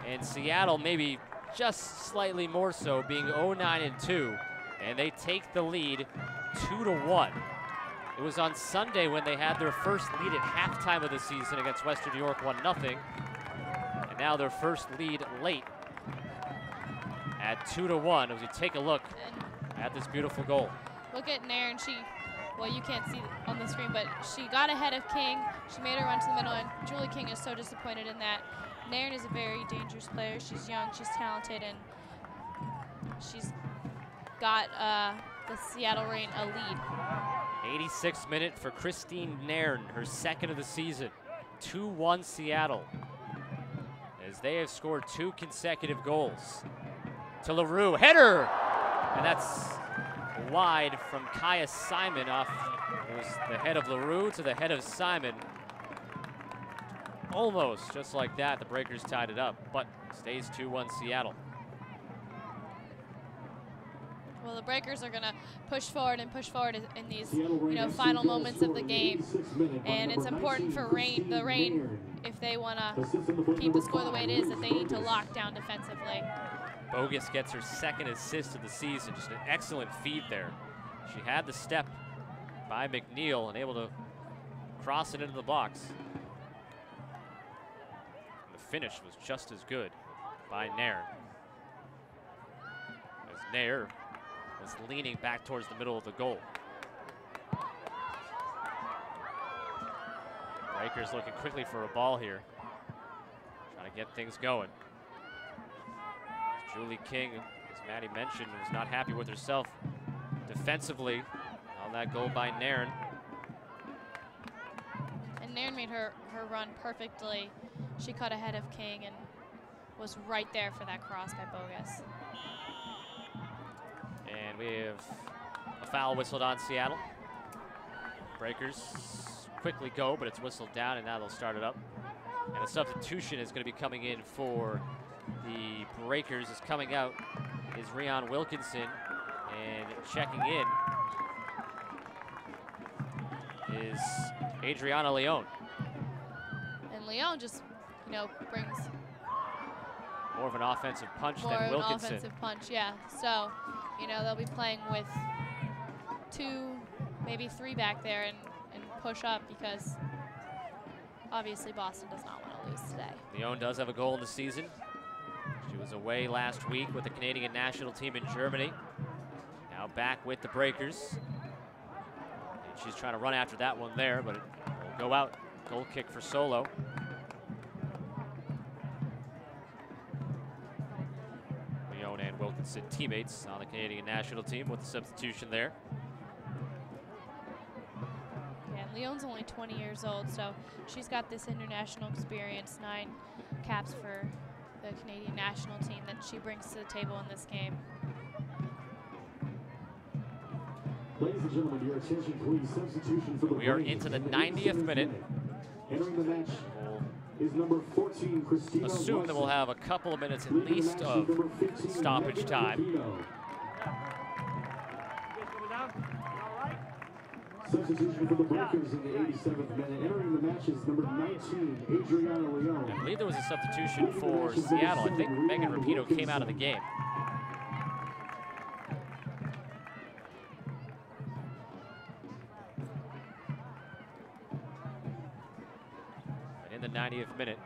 Speaker 3: And Seattle maybe just slightly more so, being 0-9-2. And they take the lead 2-1. It was on Sunday when they had their first lead at halftime of the season against Western New York, 1-0. And now their first lead late at 2-1 as we take a look at this beautiful goal. Look at Nairn. Well, you can't see on the screen, but she got ahead of King. She made her run to the middle, and Julie King is so disappointed in that. Nairn is a very dangerous player. She's young, she's talented, and she's got the Seattle Reign a lead.
Speaker 1: 86th minute for Christine Nairn, her second of the season. 2-1 Seattle, as they have scored 2 consecutive goals. To LaRue, header! And that's wide from Kaya Simon off. It was the head of LaRue to the head of Simon. Almost just like that, the Breakers tied it up, but stays 2-1 Seattle.
Speaker 3: Well, the Breakers are going to push forward in these, final moments of the game, and it's important for the Reign, if they want to keep the score the way it is, that they need to lock down defensively.
Speaker 1: Bogus gets her second assist of the season. Just an excellent feed there. She had the step by McNeil and able to cross it into the box. And the finish was just as good by Nairn. As Nairn was leaning back towards the middle of the goal. Breakers looking quickly for a ball here. Trying to get things going. Julie King, as Maddie mentioned, was not happy with herself defensively on that goal by Nairn.
Speaker 3: And Nairn made her run perfectly. She cut ahead of King and was right there for that cross by Bogus.
Speaker 1: And we have a foul whistled on Seattle. Breakers quickly go, but it's whistled down, and now they'll start it up. And a substitution is going to be coming in for the Breakers. Is coming out is Rion Wilkinson, and checking in is Adriana Leon.
Speaker 3: And Leon just, brings
Speaker 1: more of an offensive punch
Speaker 3: more
Speaker 1: than
Speaker 3: of
Speaker 1: Wilkinson.
Speaker 3: An offensive punch, yeah. So, they'll be playing with 2, maybe 3 back there and push up, because obviously Boston does not want to lose today.
Speaker 1: Leon does have a goal in the season. She was away last week with the Canadian national team in Germany. Now back with the Breakers. And she's trying to run after that one there, but it will go out. Goal kick for Solo. Leon and Wilkinson teammates on the Canadian national team with the substitution there.
Speaker 3: Yeah, Leon's only 20 years old, so she's got this international experience, 9 caps for the Canadian national team that she brings to the table in this game.
Speaker 4: Ladies and gentlemen, your attention please. Substitution for the
Speaker 1: We are into the 90th minute.
Speaker 4: Entering the match is number 14, Christina.
Speaker 1: Assume that we'll have a couple of minutes at least of stoppage time.
Speaker 4: Substitution for the Breakers in the 87th minute. Entering the match is number 19, Adriana Leon.
Speaker 1: I believe there was a substitution for Seattle. I think Megan Rapinoe came out of the game. And in the 90th minute,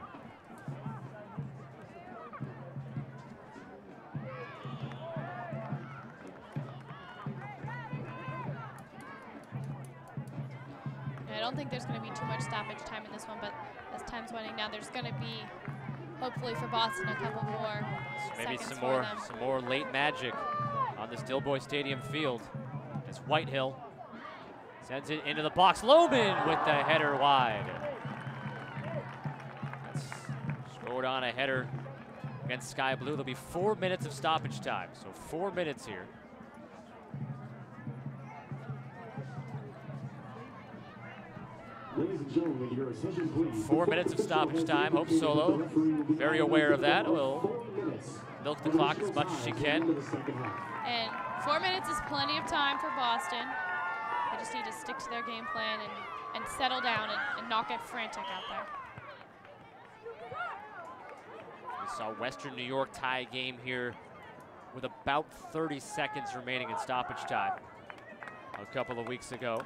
Speaker 3: I don't think there's going to be too much stoppage time in this one, but as time's winding down, there's going to be, hopefully for Boston, a couple more
Speaker 1: Maybe
Speaker 3: seconds
Speaker 1: some more late magic on this Dilboy Stadium field. As Whitehill sends it into the box. Lohman with the header wide. That's scored on a header against Sky Blue. There'll be 4 minutes of stoppage time, so 4 minutes here.
Speaker 4: Ladies and gentlemen, your attention please.
Speaker 1: 4 minutes of stoppage time. Hope Solo, very aware of that, will milk the clock as much as she can.
Speaker 3: And 4 minutes is plenty of time for Boston. They just need to stick to their game plan and settle down and not get frantic out there.
Speaker 1: We saw Western New York tie a game here with about 30 seconds remaining in stoppage time a couple of weeks ago.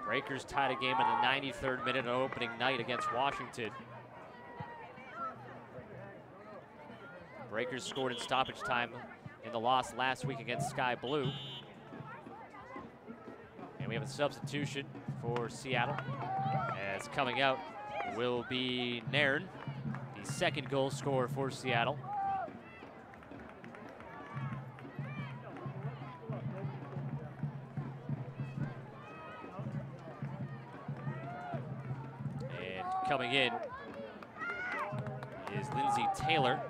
Speaker 1: Breakers tied a game in the 93rd minute on opening night against Washington. Breakers scored in stoppage time in the loss last week against Sky Blue. And we have a substitution for Seattle. As coming out will be Nairn, the second goal scorer for Seattle. Coming in is Lindsay Taylor.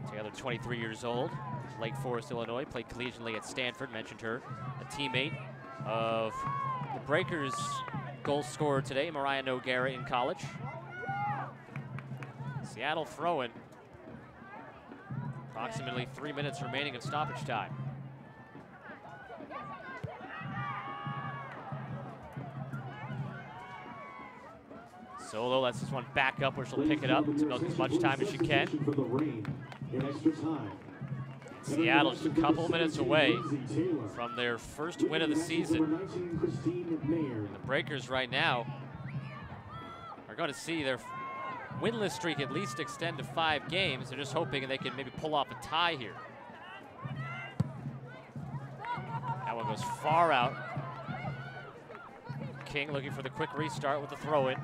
Speaker 1: Taylor, 23 years old, Lake Forest, Illinois, played collegiately at Stanford, mentioned her, a teammate of the Breakers' goal scorer today, Mariah Noguera, in college. Seattle throwing. Approximately 3 minutes remaining of stoppage time. Solo lets this one back up where she'll pick it up to milk as much time as she can. Seattle just a couple minutes away from their first win of the season. And the Breakers right now are going to see their winless streak at least extend to 5 games. They're just hoping they can maybe pull off a tie here. That one goes far out. King looking for the quick restart with the throw-in.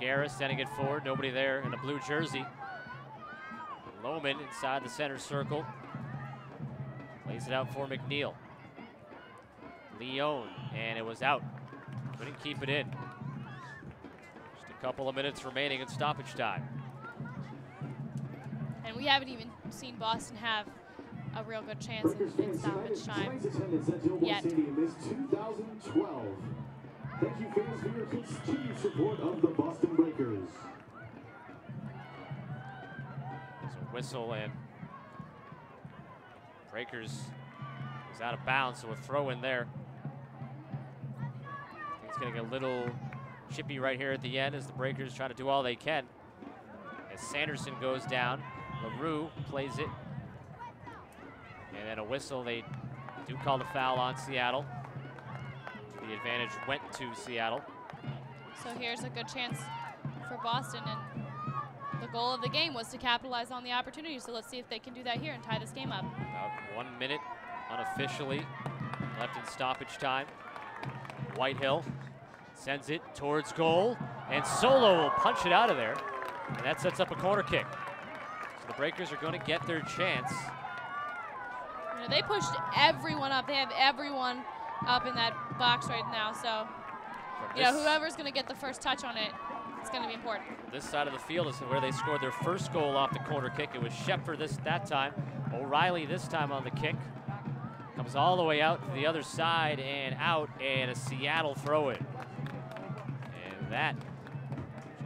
Speaker 1: Noguera sending it forward, nobody there in the blue jersey. Lohman inside the center circle. Plays it out for McNeil. Leone, and it was out. Couldn't keep it in. Just a couple of minutes remaining in stoppage time.
Speaker 3: And we haven't even seen Boston have a real good chance in stoppage time yet.
Speaker 4: Thank you, fans, for your continued support of the Boston Breakers.
Speaker 1: There's a whistle, and Breakers is out of bounds, so a throw in there. It's getting a little chippy right here at the end as the Breakers try to do all they can. As Sanderson goes down, LaRue plays it. And then a whistle, they do call the foul on Seattle. The advantage went to Seattle.
Speaker 3: So here's a good chance for Boston, and the goal of the game was to capitalize on the opportunity. So let's see if they can do that here and tie this game up.
Speaker 1: About 1 minute unofficially left in stoppage time. Whitehill sends it towards goal, and Solo will punch it out of there, and that sets up a corner kick. So the Breakers are going to get their chance.
Speaker 3: You know, they pushed everyone up. They have everyone up in that box right now, so you know, whoever's going to get the first touch on it, it's going to be important.
Speaker 1: This side of the field is where they scored their first goal off the corner kick. It was Shepard that time. O'Reilly this time on the kick. Comes all the way out to the other side and out, and a Seattle throw-in. And that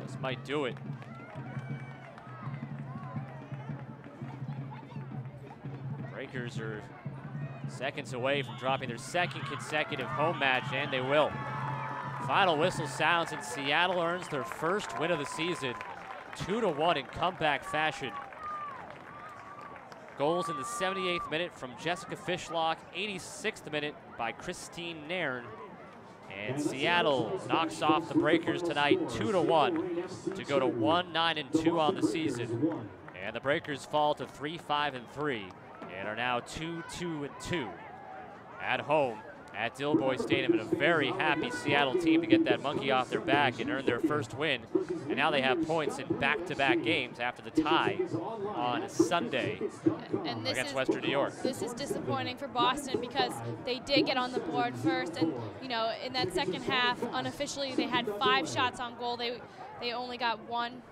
Speaker 1: just might do it. Breakers are seconds away from dropping their second consecutive home match, and they will. Final whistle sounds, and Seattle earns their first win of the season, 2-1 in comeback fashion. Goals in the 78th minute from Jessica Fishlock, 86th minute by Christine Nairn. And Seattle knocks off the Breakers tonight 2-1 to go to 1-9-2 on the season. And the Breakers fall to 3-5-3. and are now 2-2-2 at home at Dilboy Stadium, and a very happy Seattle team to get that monkey off their back and earn their first win. And now they have points in back-to-back games after the tie on Sunday
Speaker 3: and
Speaker 1: against Western New York.
Speaker 3: This is disappointing for Boston because they did get on the board first, and you know, in that second half, unofficially they had 5 shots on goal. They only got 1,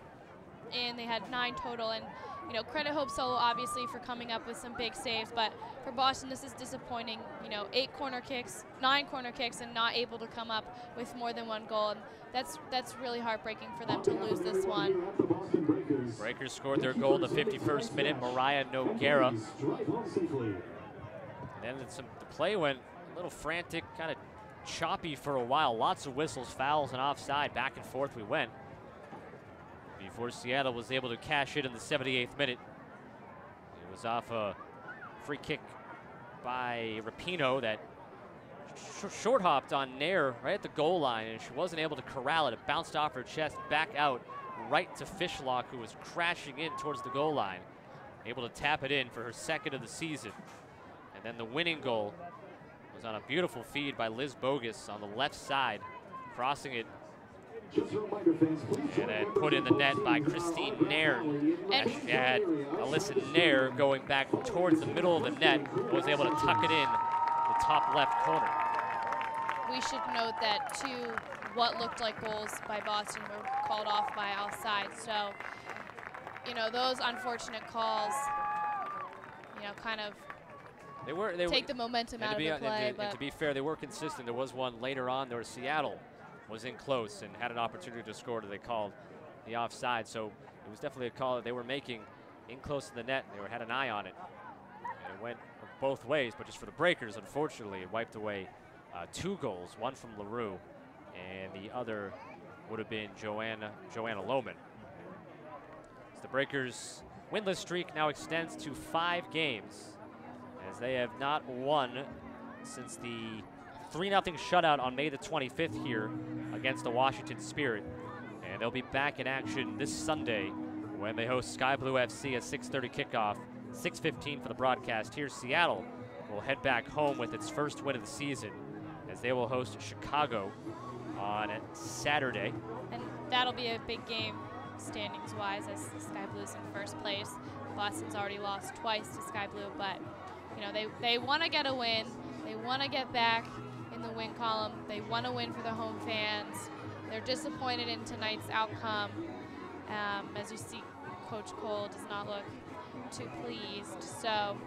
Speaker 3: and they had 9 total. And you know, credit Hope Solo obviously for coming up with some big saves, but for Boston this is disappointing. You know, 9 corner kicks, and not able to come up with more than 1 goal. And that's really heartbreaking for them to lose this one.
Speaker 1: Breakers scored their goal in the 51st minute, Mariah Noguera. And then the play went a little frantic, kind of choppy for a while. Lots of whistles, fouls, and offside. Back and forth we went before Seattle was able to cash it in the 78th minute. It was off a free kick by Rapinoe that short hopped on Nair right at the goal line, and she wasn't able to corral it. It bounced off her chest back out right to Fishlock, who was crashing in towards the goal line, able to tap it in for her 2nd of the season. And then the winning goal was on a beautiful feed by Liz Bogus on the left side, crossing it and then put in the net by Christine Nair. And she had Alyssa Nair going back towards the middle of the net, was able to tuck it in the top left corner.
Speaker 3: We should note that 2 what looked like goals by Boston were called off by offside. So, you know, those unfortunate calls, you know, kind of take the momentum out of the play.
Speaker 1: And to be fair, they were consistent. There was one later on where Seattle was in close and had an opportunity to score that they called the offside. So it was definitely a call that they were making in close to the net. They had an eye on it. And it went both ways, but just for the Breakers, unfortunately, it wiped away 2 goals, one from LaRue, and the other would have been Joanna Lohman. As the Breakers' winless streak now extends to 5 games, as they have not won since the 3-0 shutout on May the 25th here against the Washington Spirit. And they'll be back in action this Sunday when they host Sky Blue FC at 6:30 kickoff, 6:15 for the broadcast here. Seattle will head back home with its first win of the season, as they will host Chicago on Saturday.
Speaker 3: And that'll be a big game standings-wise, as the Sky Blues in first place. Boston's already lost twice to Sky Blue, but you know, they want to get a win. They want to get back in the win column. They want to win for their home fans. They're disappointed in tonight's outcome. As you see, Coach Cole does not look too pleased. So,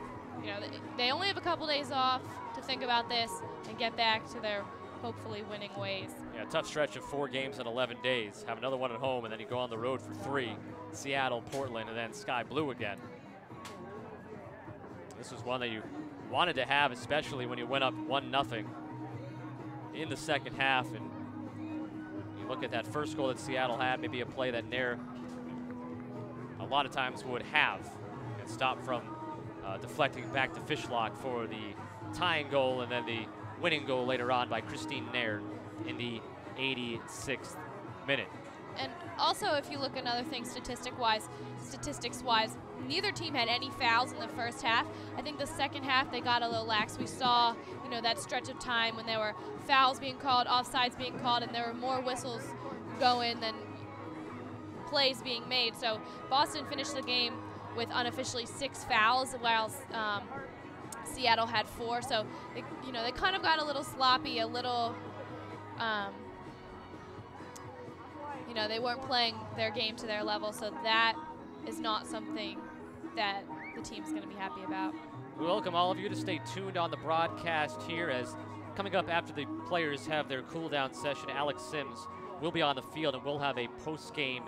Speaker 3: you know, they only have a couple days off to think about this and get back to their hopefully winning ways.
Speaker 1: Yeah, tough stretch of 4 games in 11 days. Have another one at home, and then you go on the road for 3. Seattle, Portland, and then Sky Blue again. This was one that you wanted to have, especially when you went up 1-0 in the second half. And you look at that first goal that Seattle had, maybe a play that Nair a lot of times would have and stop from deflecting back to Fishlock for the tying goal, and then the winning goal later on by Christine Nair in the 86th minute.
Speaker 3: And also, if you look at another thing statistics-wise, neither team had any fouls in the first half. I think the second half they got a little lax. We saw, you know, that stretch of time when there were fouls being called, offsides being called, and there were more whistles going than plays being made. So Boston finished the game with unofficially 6 fouls, while Seattle had 4. So they, you know, they kind of got a little sloppy, a little. You know, they weren't playing their game to their level, so that is not something that the team's going to be happy about.
Speaker 1: We welcome all of you to stay tuned on the broadcast here, as coming up after the players have their cool-down session, Alex Sims will be on the field and we'll have a post-game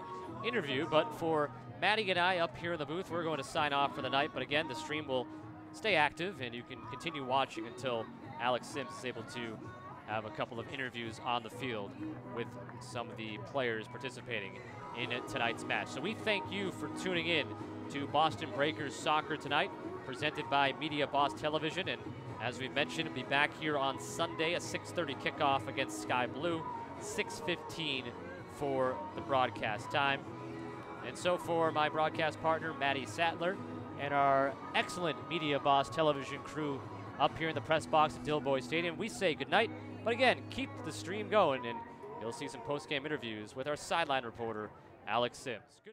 Speaker 1: interview. But for Maddie and I up here in the booth, we're going to sign off for the night. But again, the stream will stay active, and you can continue watching until Alex Sims is able to have a couple of interviews on the field with some of the players participating in tonight's match. So we thank you for tuning in to Boston Breakers Soccer tonight, presented by Media Boss Television. And as we mentioned, we'll be back here on Sunday, a 6:30 kickoff against Sky Blue, 6:15 for the broadcast time. And so for my broadcast partner, Maddie Sattler, and our excellent Media Boss television crew up here in the press box at Dilboy Stadium, we say goodnight. But again, keep the stream going, and you'll see some post-game interviews with our sideline reporter, Alex Sims. Good